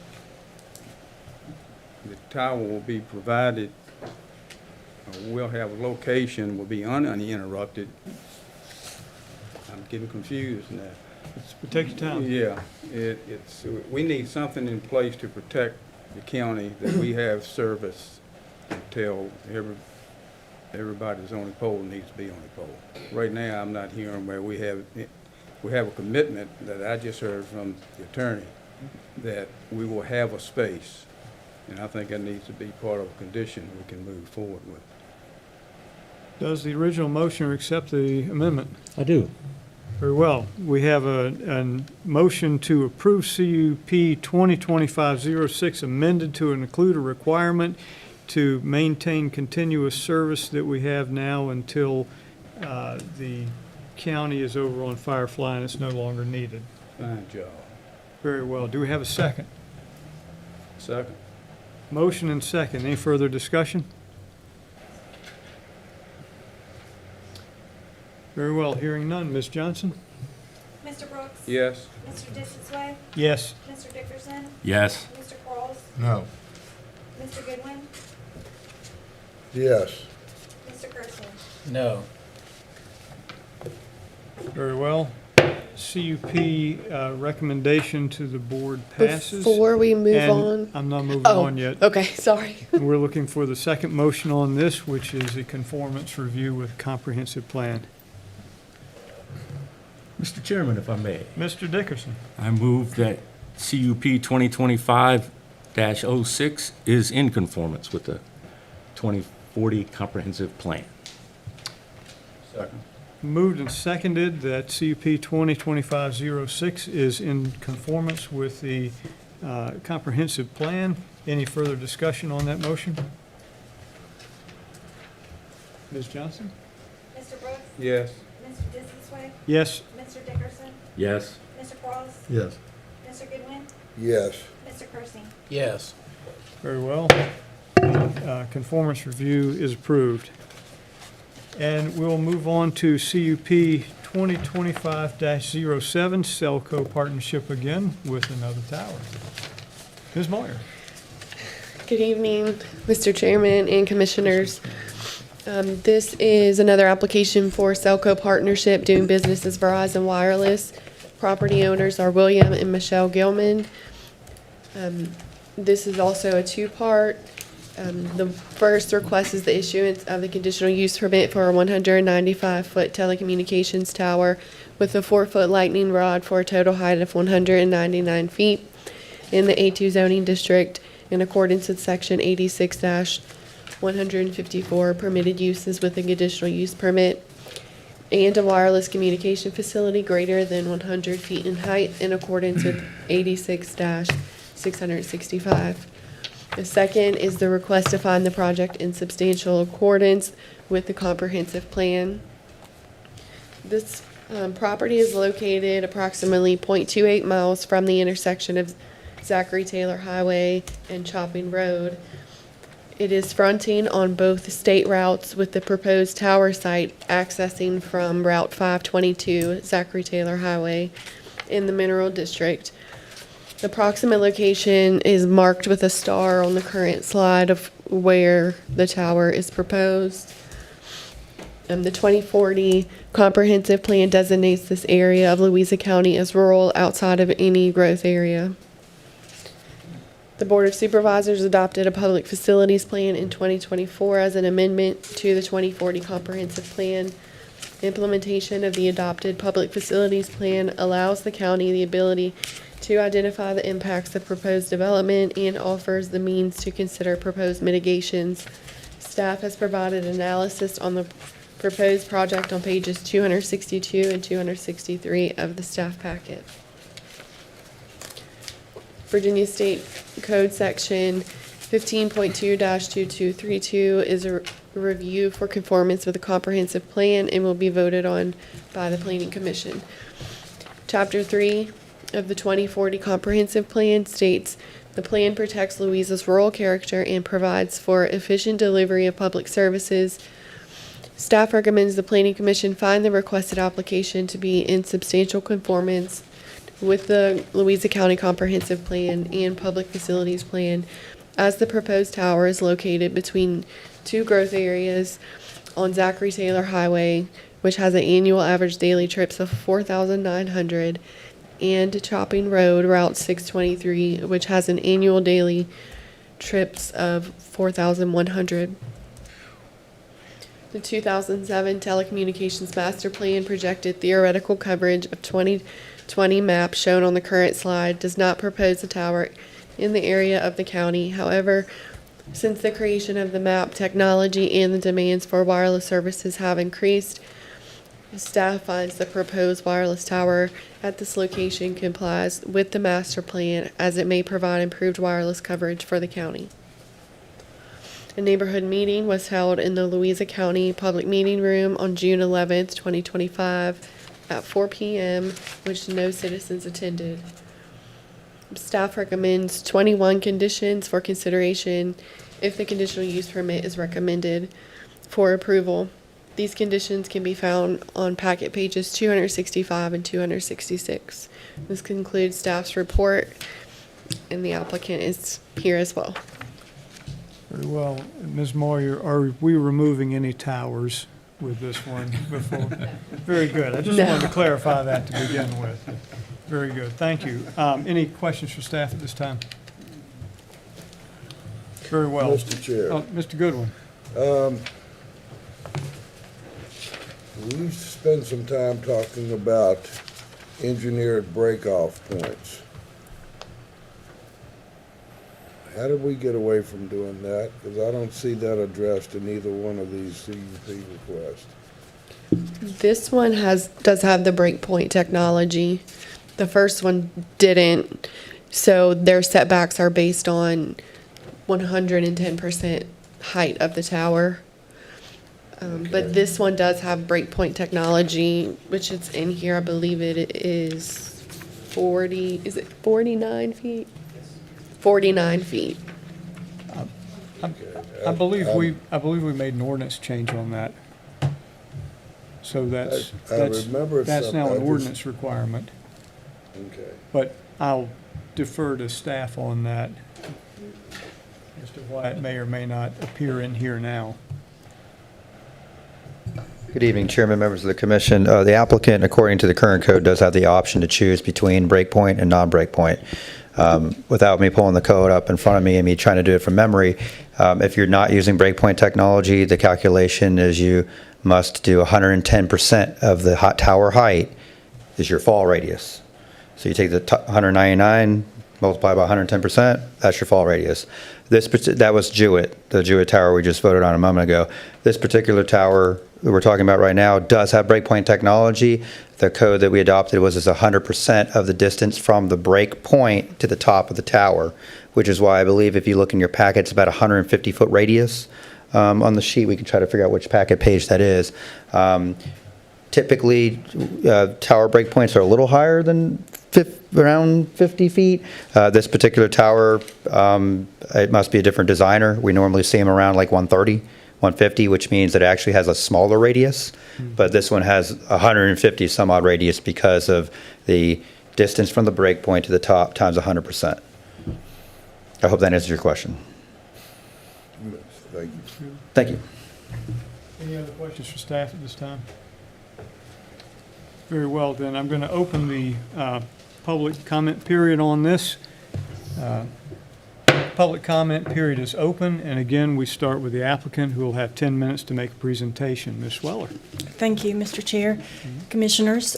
the tower will be provided, or will have a location, will be uninterrupted. I'm getting confused now. Take your time. Yeah, we need something in place to protect the county, that we have service until everybody's on the pole needs to be on the pole. Right now, I'm not hearing where we have a commitment that I just heard from the attorney, that we will have a space. And I think that needs to be part of a condition we can move forward with. Does the original motioner accept the amendment? I do. Very well. We have a motion to approve CUP 2025-06 amended to include a requirement to maintain continuous service that we have now until the county is over on Firefly and it's no longer needed. Fine job. Very well. Do we have a second? Second. Motion and second. Any further discussion? Very well. Hearing none. Ms. Johnson? Mr. Brooks? Yes. Mr. Dissensway? Yes. Mr. Dickerson? Yes. Mr. Quarles? No. Mr. Goodwin? Yes. Mr. Christian? No. Very well. CUP recommendation to the board passes. Before we move And on. I'm not moving Oh, on yet. okay, sorry. And we're looking for the second motion on this, which is a conformance review with comprehensive plan. Mr. Chairman, if I may, Mr. Dickerson? I move that CUP 2025-06 2025-06 is in conformance with the 2040 comprehensive plan. Moved and seconded that CUP 2025-06 is in conformance with the comprehensive plan. Any further discussion on that motion? Ms. Johnson? Mr. Brooks? Yes. Mr. Dissensway? Yes. Mr. Dickerson? Yes. Mr. Cross? Yes. Mr. Goodwin? Yes. Mr. Kersey? Yes. Very well. Conformance review is approved. And we'll move on to CUP 2025-07, Selco partnership again with another tower. Ms. Moyer? Good evening, Mr. Chairman and Commissioners. This is another application for Selco Partnership doing business as Verizon Wireless. Property owners are William and Michelle Gilman. This is also a two-part. The first request is the issuance of the conditional use permit for a 195-foot telecommunications tower with a 4-foot lightning rod for a total height of 199 feet in the A2 zoning district in accordance with section 86-154 permitted uses with a conditional use permit, and a wireless communication facility greater than 100 feet in height in accordance with 86-665. The second is the request to find the project in substantial accordance with the comprehensive plan. This property is located approximately 0.28 miles from the intersection of Zachary Taylor Highway and Chopping Road. It is fronting on both state routes with the proposed tower site accessing from Route 522 Zachary Taylor Highway in the Mineral District. The proximate location is marked with a star on the current slide of where the tower is proposed. The 2040 comprehensive plan designates this area of Louisa County as rural outside of any growth area. The Board of Supervisors adopted a public facilities plan in 2024 as an amendment to the 2040 comprehensive plan. Implementation of the adopted public facilities plan allows the county the ability to identify the impacts of proposed development and offers the means to consider proposed mitigations. Staff has provided analysis on the proposed project on pages 262 and 263 of the staff packet. Virginia State Code Section 15.2-2232 is a review for conformance with the comprehensive plan and will be voted on by the Planning Commission. Chapter 3 of the 2040 comprehensive plan states, the plan protects Louisa's rural character and provides for efficient delivery of public services. Staff recommends the Planning Commission find the requested application to be in substantial conformance with the Louisa County Comprehensive Plan and Public Facilities Plan, as the proposed tower is located between two growth areas on Zachary Taylor Highway, which has an annual average daily trips of 4,900, and Chopping Road, Route 623, which has an annual daily trips of 4,100. The 2007 Telecommunications Master Plan projected theoretical coverage of 2020 map shown on the current slide does not propose a tower in the area of the county. However, since the creation of the map, technology and the demands for wireless services have increased, staff finds the proposed wireless tower at this location complies with the master plan as it may provide improved wireless coverage for the county. A neighborhood meeting was held in the Louisa County Public Meeting Room on June 11th, 2025 at 4 p.m., which no citizens attended. Staff recommends 21 conditions for consideration if the conditional use permit is recommended for approval. These conditions can be found on packet pages 265 and 266. This concludes staff's report, and the applicant is here as well. Very well. Ms. Moyer, are we removing any towers with this one before? Very good. I just No. wanted to clarify that to begin with. Very good. Thank you. Any questions for staff at this time? Very well. Mr. Chair. Mr. Goodwin. We spent some time talking about engineered break-off points. How did we get away from doing that? Because I don't see that addressed in either one of these CUP requests. This one does have the breakpoint technology. The first one didn't. So their setbacks are based on 110% height of the tower. But this one does have breakpoint technology, which is in here. I believe it is 49 feet? 49 feet. I believe we made an ordinance change on that. So that's remember now something. an I just- ordinance requirement. Okay. But I'll defer to staff on that as to why it may or may not appear in here now. Good evening, Chairman, members of the commission. The applicant, according to the current code, does have the option to choose between breakpoint and non-breakpoint. Without me pulling the code up in front of me and me trying to do it from memory, if you're not using breakpoint technology, the calculation is you must do 110% of the hot tower height is your fall radius. So you take the 199, multiply by 110%, that's your fall radius. That was Jewett, the Jewett tower we just voted on a moment ago. This particular tower that we're talking about right now does have breakpoint technology. The code that we adopted was 100% of the distance from the break point to the top of the tower, which is why I believe if you look in your packet, it's about 150-foot radius. On the sheet, we can try to figure out which packet page that is. Typically, tower breakpoints are a little higher than around 50 feet. This particular tower, it must be a different designer. We normally see them around like 130, 150, which means that it actually has a smaller radius. But this one has 150 some odd radius because of the distance from the breakpoint to the top times 100%. I hope that answers your question. Thank you. Thank you. Any other questions for staff at this time? Very well, then I'm going to open the public comment period on this. Public comment period is open, and again, we start with the applicant, who will have 10 minutes to make a presentation. Ms. Weller. Thank you, Mr. Chair. Commissioners,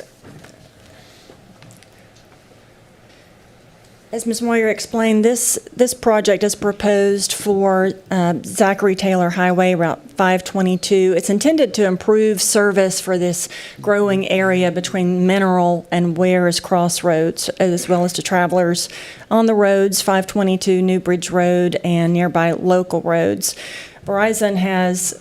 as Ms. Moyer explained, this project is proposed for Zachary Taylor Highway, Route 522. It's intended to improve service for this growing area between Mineral and Wares Crossroads, as well as to travelers on the roads, 522 New Bridge Road and nearby local roads. Verizon has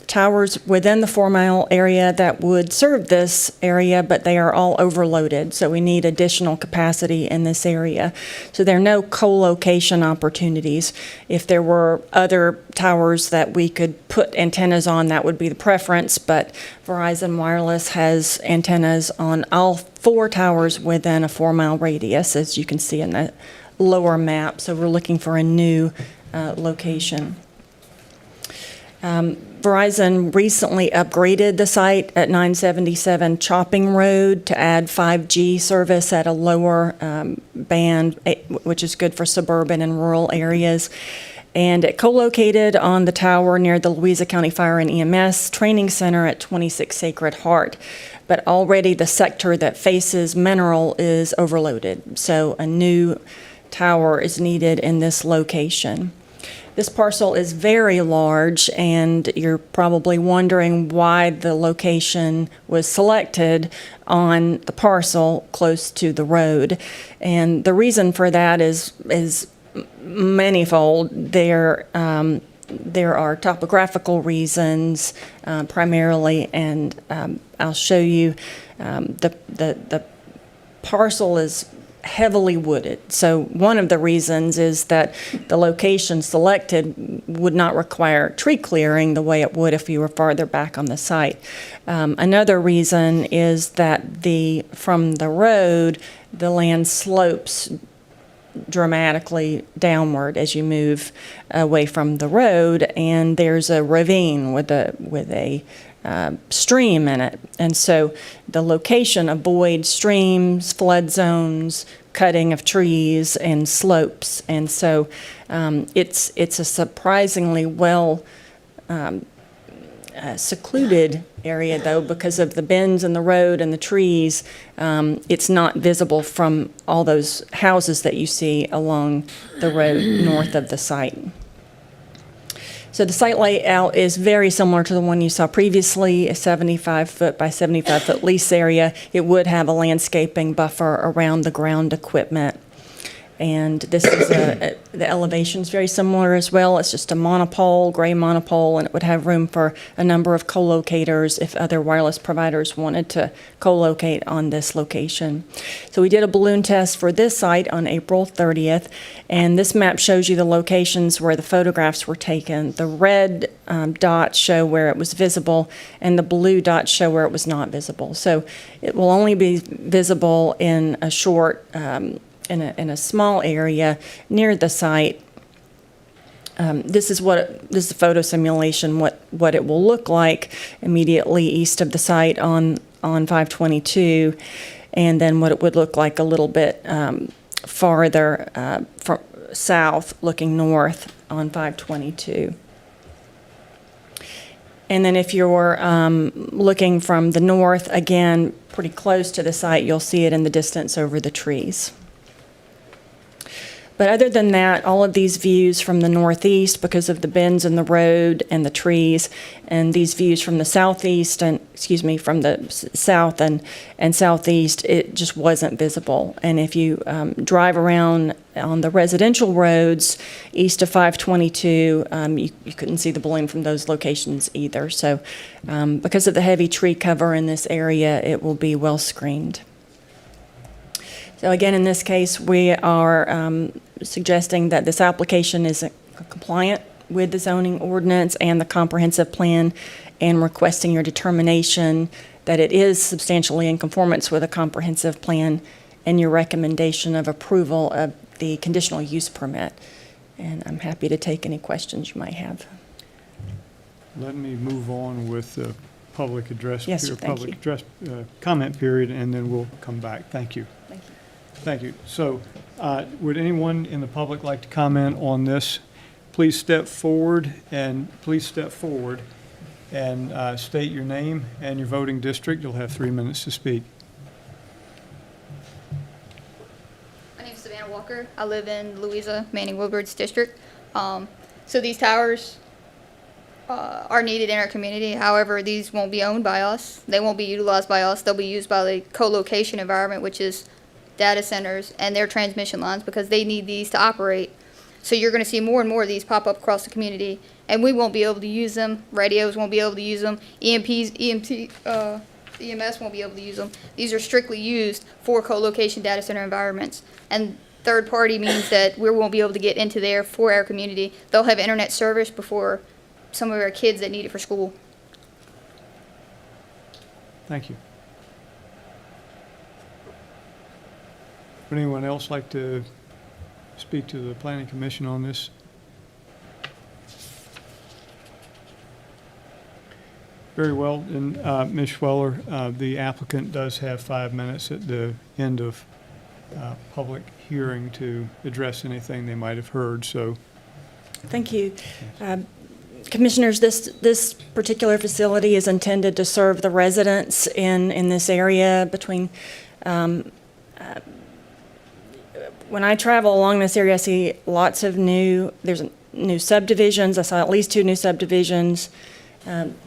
towers within the 4-mile area that would serve this area, but they are all overloaded, so we need additional capacity in this area. So there are no co-location opportunities. If there were other towers that we could put antennas on, that would be the preference, but Verizon Wireless has antennas on all 4 towers within a 4-mile radius, as you can see in the lower map, so we're looking for a new location. Verizon recently upgraded the site at 977 Chopping Road to add 5G service at a lower band, which is good for suburban and rural areas. And it co-located on the tower near the Louisa County Fire and EMS Training Center at 26 Sacred Heart. But already the sector that faces Mineral is overloaded, so a new tower is needed in this location. This parcel is very large, and you're probably wondering why the location was selected on the parcel close to the road. And the reason for that is manifold. There are topographical reasons primarily, and I'll show you the parcel is heavily wooded. So one of the reasons is that the location selected would not require tree clearing the way it would if you were farther back on the site. Another reason is that from the road, the land slopes dramatically downward as you move away from the road, and there's a ravine with a stream in it. And so the location avoids streams, flood zones, cutting of trees, and slopes. And so it's a surprisingly well secluded area, though, because of the bends in the road and the trees. It's not visible from all those houses that you see along the road north of the site. So the site layout is very similar to the one you saw previously, a 75-foot by 75-foot lease area. It would have a landscaping buffer around the ground equipment. And this is the elevation's very similar as well. It's just a monopole, gray monopole, and it would have room for a number of co-locators if other wireless providers wanted to co-locate on this location. So we did a balloon test for this site on April 30th, and this map shows you the locations where the photographs were taken. The red dots show where it was visible, and the blue dots show where it was not visible. So it will only be visible in a short in a small area near the site. This is the photo simulation, what it will look like immediately east of the site on 522, and then what it would look like a little bit farther from south, looking north on 522. And then if you're looking from the north, again, pretty close to the site, you'll see it in the distance over the trees. But other than that, all of these views from the northeast, because of the bends in the road and the trees, and these views from the southeast, and from the south and southeast, it just wasn't visible. And if you drive around on the residential roads east of 522, you couldn't see the balloon from those locations either. So because of the heavy tree cover in this area, it will be well screened. So again, in this case, we are suggesting that this application is compliant with the zoning ordinance and the comprehensive plan, and requesting your determination that it is substantially in conformance with a comprehensive plan, and your recommendation of approval of the conditional use permit. And I'm happy to take any questions you might have. Let me move on with the public address. Yes, sir, thank public you. address comment period, and then we'll come back. Thank you. Thank you. Thank you. So would anyone in the public like to comment on this? Please step forward and state your name and your voting district. You'll have 3 minutes to speak. My name is Savannah Walker. I live in Louisa, Manning-Woodward's district. So these towers are needed in our community. However, these won't be owned by us. They won't be utilized by us. They'll be used by the co-location environment, which is data centers and their transmission lines, because they need these to operate. So you're going to see more and more of these pop up across the community, and we won't be able to use them. Radios won't be able to use them. EMS won't be able to use them. These are strictly used for co-location data center environments. And third party means that we won't be able to get into there for our community. They'll have internet service before some of our kids that need it for school. Thank you. Would anyone else like to speak to the Planning Commission on this? Very well. And Ms. Schweller, the applicant does have 5 minutes at the end of public hearing to address anything they might have heard. So, thank you. Commissioners, this particular facility is intended to serve the residents in this area between when I travel along this area, I see lots of new subdivisions. I saw at least 2 new subdivisions,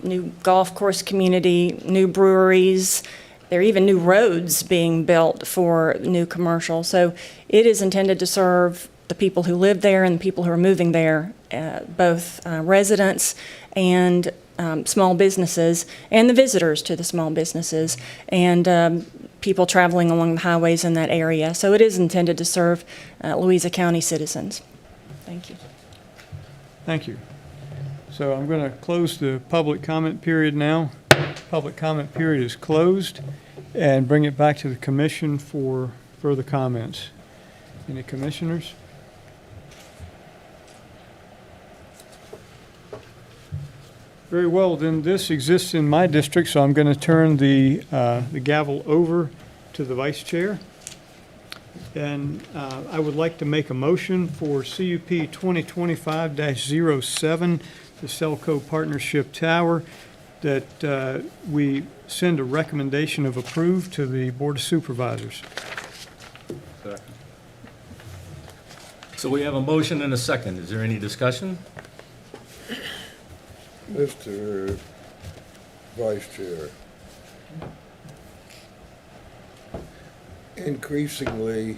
new golf course community, new breweries. There are even new roads being built for new commercial. So it is intended to serve the people who live there and the people who are moving there, both residents and small businesses, and the visitors to the small businesses, and people traveling along the highways in that area. So it is intended to serve Louisa County citizens. Thank you. thank you. So I'm going to close the public comment period now. Public comment period is closed, and bring it back to the commission for further comments. Any commissioners? Very well, then this exists in my district, so I'm going to turn the gavel over to the vice chair. And I would like to make a motion for CUP 2025-07, the Selco Partnership Tower, that we send a recommendation of approve to the Board of Supervisors. Second. So we have a motion and a second. Is there any discussion? Mr. Vice Chair, increasingly,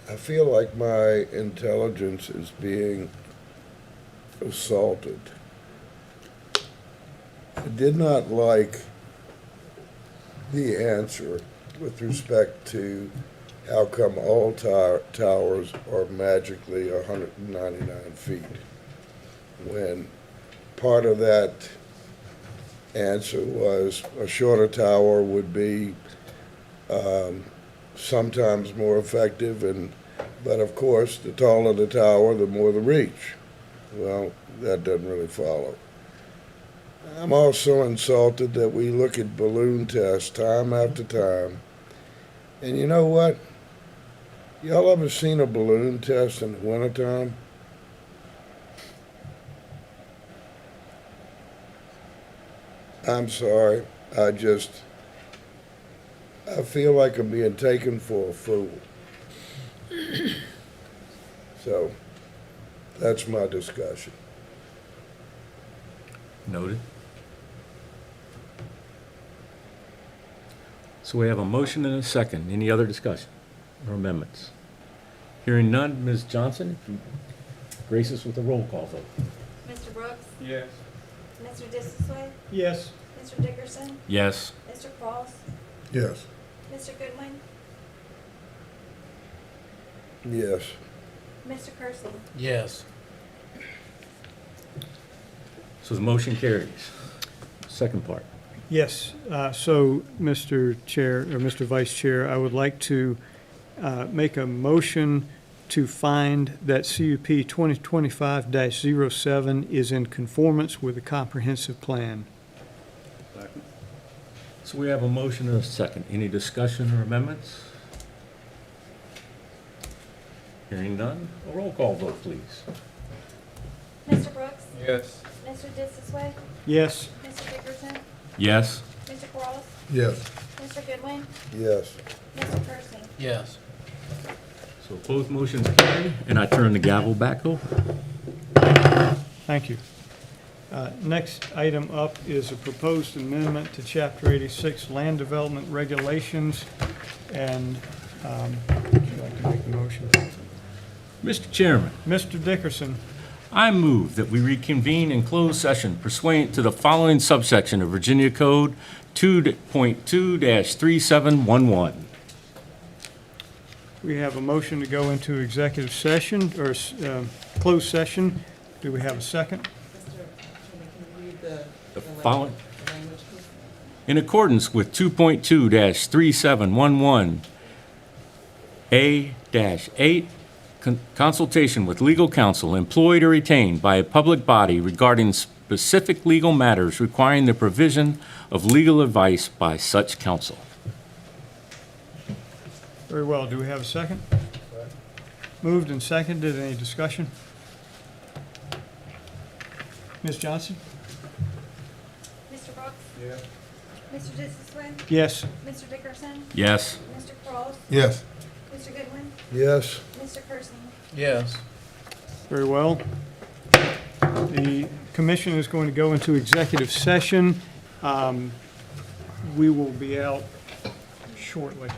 I feel like my intelligence is being assaulted. I did not like the answer with respect to how come all towers are magically 199 feet, when part of that answer was a shorter tower would be sometimes more effective, but of course, the taller the tower, the more the reach. Well, that doesn't really follow. I'm also insulted that we look at balloon tests time after time. And you know what? Y'all ever seen a balloon test in the wintertime? I'm sorry. I feel like I'm being taken for a fool. So, that's my discussion. Noted. So we have a motion and a second. Any other discussion or amendments? Hearing none, Ms. Johnson, if you grace us with a roll call vote. Mr. Brooks? Yes. Mr. Dissisway? Yes. Mr. Dickerson? Yes. Mr. Cross? Yes. Mr. Goodwin? Yes. Mr. Kersey? Yes. So the motion carries. Second part. Yes, so, Mr. Chair, or Mr. Vice Chair, I would like to make a motion to find that CUP 2025-07 is in conformance with the comprehensive plan. Second. So we have a motion and a second. Any discussion or amendments? Hearing none, a roll call vote, please. Mr. Brooks? Yes. Mr. Dissisway? Yes. Mr. Dickerson? Yes. Mr. Cross? Yes. Mr. Goodwin? Yes. Mr. Kersey? Yes. So both motions carry, and I turn the gavel back over. Thank you. Next item up is a proposed amendment to Chapter 86 Land Development Regulations, and would you like to make the motion? Mr. Chairman, Mr. Dickerson, I move that we reconvene in closed session pursuant to the following subsection of Virginia Code 2.2-3711. we have a motion to go into executive session, or closed session. Do we have a second? The following. In accordance with 2.2-3711A-8, consultation with legal counsel employed or retained by a public body regarding specific legal matters requiring the provision of legal advice by such counsel. Very well. Do we have a second? Moved and seconded. Any discussion? Ms. Johnson? Mr. Brooks? Yes. Mr. Dissisway? Yes. Mr. Dickerson? Yes. Mr. Cross? Yes. Mr. Goodwin? Yes. Mr. Kersey? Yes. Very well. The commission is going to go into executive session. We will be out shortly.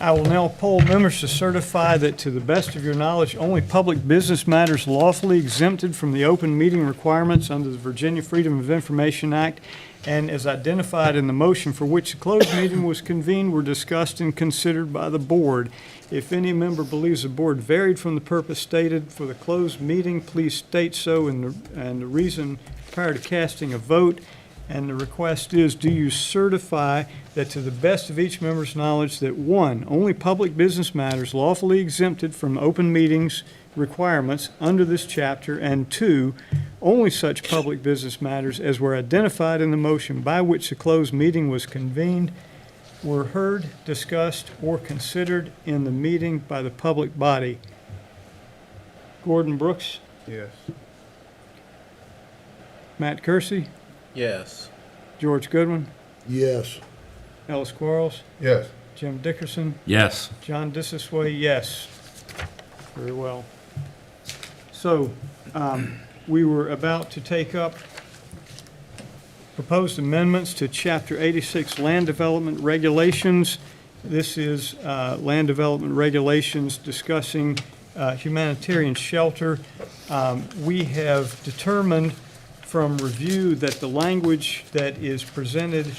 I will now poll members to certify that to the best of your knowledge, only public business matters lawfully exempted from the open meeting requirements under the Virginia Freedom of Information Act and as identified in the motion for which the closed meeting was convened were discussed and considered by the board. If any member believes the board varied from the purpose stated for the closed meeting, please state so and the reason prior to casting a vote. And the request is, do you certify that to the best of each member's knowledge that, one, only public business matters lawfully exempted from open meetings requirements under this chapter, and two, only such public business matters as were identified in the motion by which the closed meeting was convened were heard, discussed, or considered in the meeting by the public body? Gordon Brooks? Yes. Matt Kersey? Yes. George Goodwin? Yes. Ellis Quarles? Yes. Jim Dickerson? Yes. John Dissisway, yes. Very well. So, we were about to take up proposed amendments to Chapter 86 Land Development Regulations. This is land development regulations discussing humanitarian shelter. We have determined from review that the language that is presented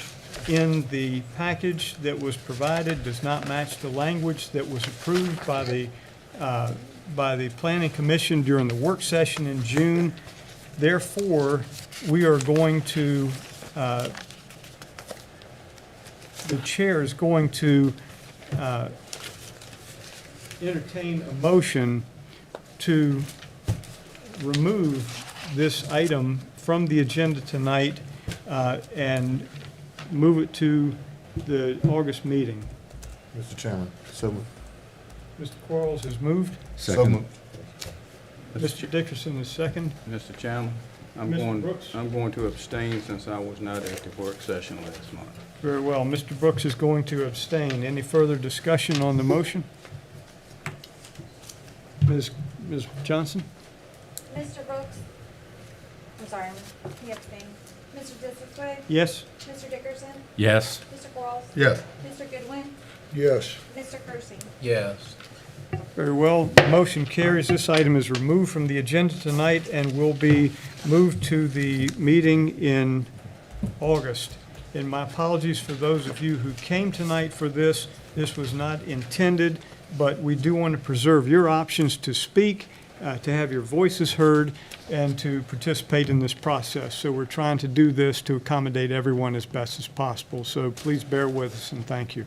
in the package that was provided does not match the language that was approved by the Planning Commission during the work session in June. Therefore, we are going to, the chair is going to entertain a motion to remove this item from the agenda tonight and move it to the August meeting. Mr. Chairman, so moved. Mr. Quarles has moved. So moved. Mr. Dickerson is second. Mr. Chairman, Mr. Brooks? I'm going to abstain since I was not at the work session last month. Very well. Mr. Brooks is going to abstain. Any further discussion on the motion? Ms. Johnson? Mr. Brooks? I'm sorry, he abstained. Mr. Dissisway? Yes? Mr. Dickerson? Yes. Mr. Quarles? Yes. Mr. Goodwin? Yes. Mr. Kersey? Yes. Very well. The motion carries. This item is removed from the agenda tonight and will be moved to the meeting in August. And my apologies for those of you who came tonight for this. This was not intended, but we do want to preserve your options to speak, to have your voices heard, and to participate in this process. So we're trying to do this to accommodate everyone as best as possible. So please bear with us and thank you.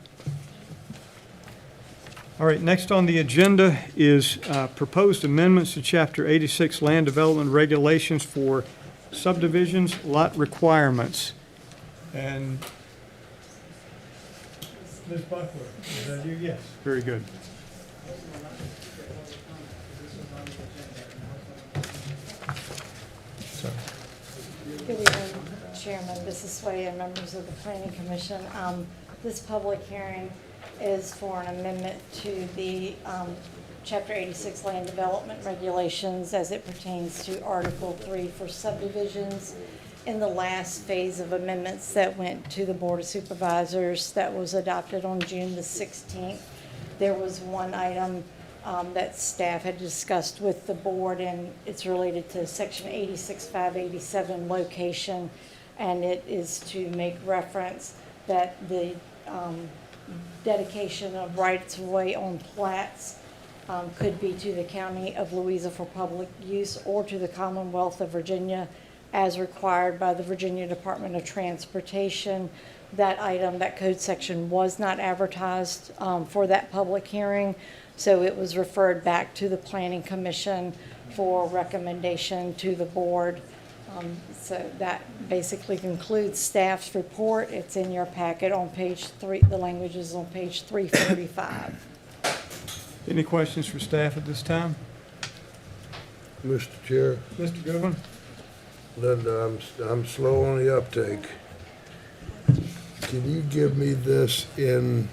All right, next on the agenda is proposed amendments to Chapter 86 Land Development Regulations for subdivisions, lot requirements. And Ms. Buckler, is that you? Yes. Very good. So, Good evening, Chairman, Mrs. Sway, and members of the Planning Commission. This public hearing is for an amendment to the Chapter 86 Land Development Regulations as it pertains to Article 3 for subdivisions. In the last phase of amendments that went to the Board of Supervisors that was adopted on June the 16th, there was one item that staff had discussed with the board, and it's related to Section 86-587 location, and it is to make reference that the dedication of rights-of-way on plats could be to the County of Louisa for public use or to the Commonwealth of Virginia as required by the Virginia Department of Transportation that item, that code section was not advertised for that public hearing, so it was referred back to the Planning Commission for recommendation to the board. So that basically concludes staff's report. It's in your packet on page 3. The language is on page 345. Any questions for staff at this time? Mr. Chair, Mr. Goodwin? Linda, I'm slow on the uptake. Can you give me this in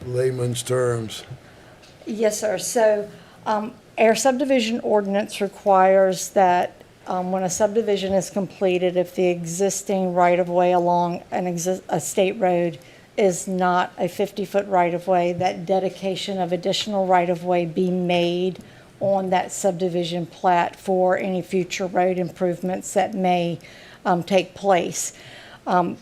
layman's terms? Yes, sir. So our subdivision ordinance requires that when a subdivision is completed, if the existing right-of-way along a state road is not a 50-foot right-of-way, that dedication of additional right-of-way be made on that subdivision plat for any future road improvements that may take place.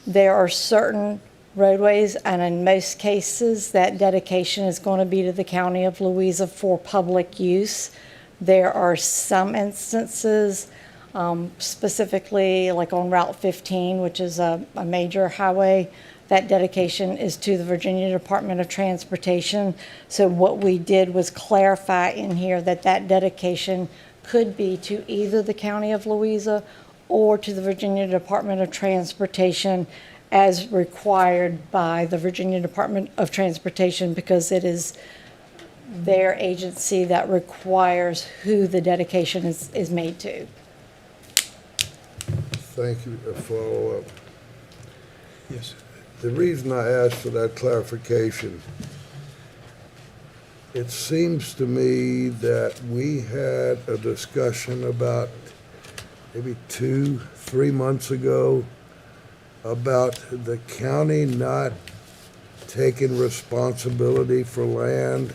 There are certain roadways, and in most cases, that dedication is going to be to the County of Louisa for public use. There are some instances, specifically like on Route 15, which is a major highway, that dedication is to the Virginia Department of Transportation. So what we did was clarify in here that that dedication could be to either the County of Louisa or to the Virginia Department of Transportation as required by the Virginia Department of Transportation, because it is their agency that requires who the dedication is made to. Thank you. A follow-up. Yes. The reason I asked for that clarification, it seems to me that we had a discussion about maybe 2-3 months ago about the county not taking responsibility for land.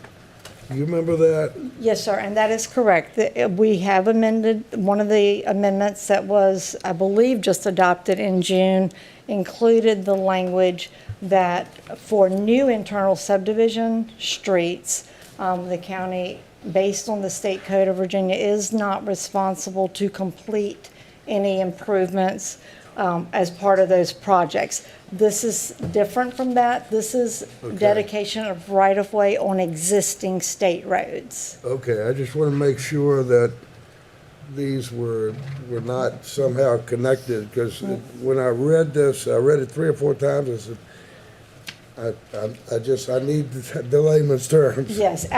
You remember that? Yes, sir, and that is correct. We have amended, one of the amendments that was, I believe, just adopted in June included the language that for new internal subdivision streets, the county, based on the State Code of Virginia, is not responsible to complete any improvements as part of those projects. This is different from that. This is dedication of right-of-way on existing state roads. Okay, I just want to make sure that these were not somehow connected, because when I read this, I read it 3 or 4 times, I said, I need the layman's terms. Yes,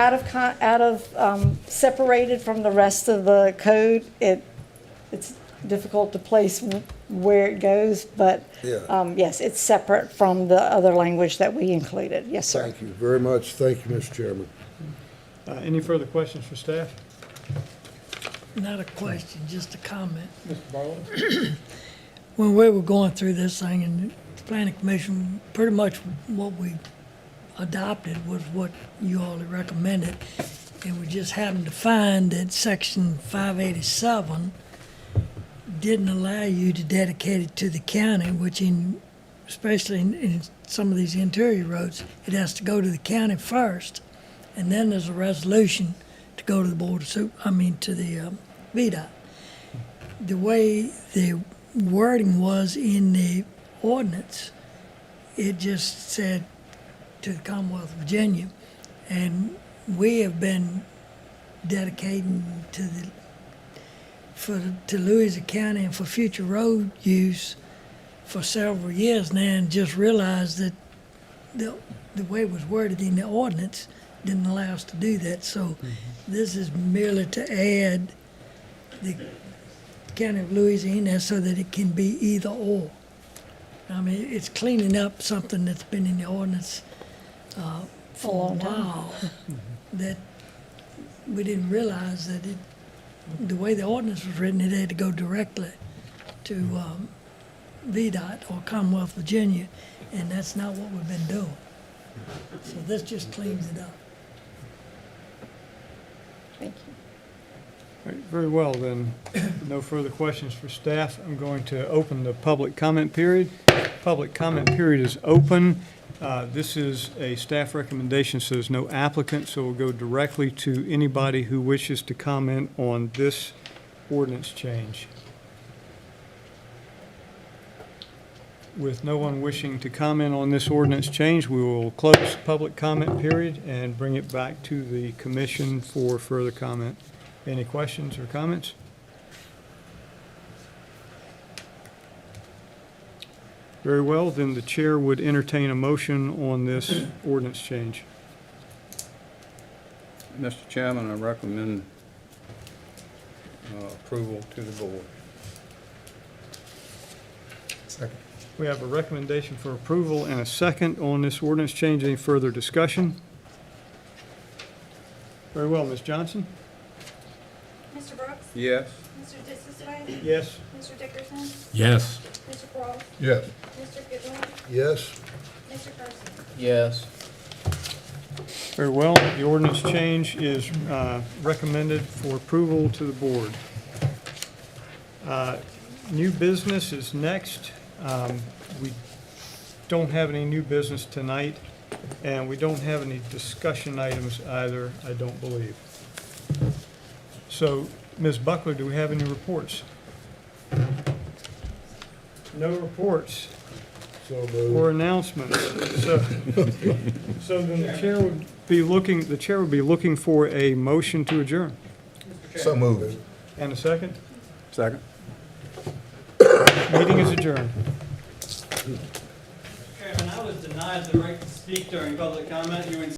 separated from the rest of the code, it's difficult to place where it goes, but yes, it's separate from the other language that we included. Yes, sir. Thank you very much. Thank you, Mr. Chairman. Any further questions for staff? Not a question, just a comment. Mr. Barlow? When we were going through this thing in the planning commission, pretty much what we adopted was what you all had recommended. And we just happened to find that section 587 didn't allow you to dedicate it to the county, which especially in some of these interior roads, it has to go to the county first. And then there's a resolution to go to the board of to the VDOT. The way the wording was in the ordinance, it just said to the Commonwealth of Virginia, and we have been dedicating to Louisa County and for future road use for several years now, and just realized that the way it was worded in the ordinance didn't allow us to do that. So this is merely to add the County of Louisa in there so that it can be either or. I mean, it's cleaning up something that's been in the ordinance for a while that we didn't realize that the way the ordinance was written, it had to go directly to VDOT or Commonwealth Virginia, and that's not what we've been doing. So this just cleans it up. Thank you. All right, very well, then. No further questions for staff. I'm going to open the public comment period. Public comment period is open. This is a staff recommendation, so there's no applicant, so we'll go directly to anybody who wishes to comment on this ordinance change. With no one wishing to comment on this ordinance change, we will close the public comment period and bring it back to the commission for further comment. Any questions or comments? Very well, then the chair would entertain a motion on this ordinance change. Mr. Chairman, I recommend approval to the board. We have a recommendation for approval and a second on this ordinance change. Any further discussion? Very well, Ms. Johnson? Mr. Brooks? Yes. Mr. Disisway? Yes. Mr. Dickerson? Yes. Mr. Cross? Yes. Mr. Goodwin? Yes. Mr. Carson? Yes. Very well, the ordinance change is recommended for approval to the board. New business is next. We don't have any new business tonight, and we don't have any discussion items either, I don't believe. So, Ms. Buckler, do we have any reports? No reports or announcements. So then the chair would be looking for a motion to adjourn. So moved. And a second? Second. Meeting is adjourned. Chairman, I was denied the right to speak during public comment. You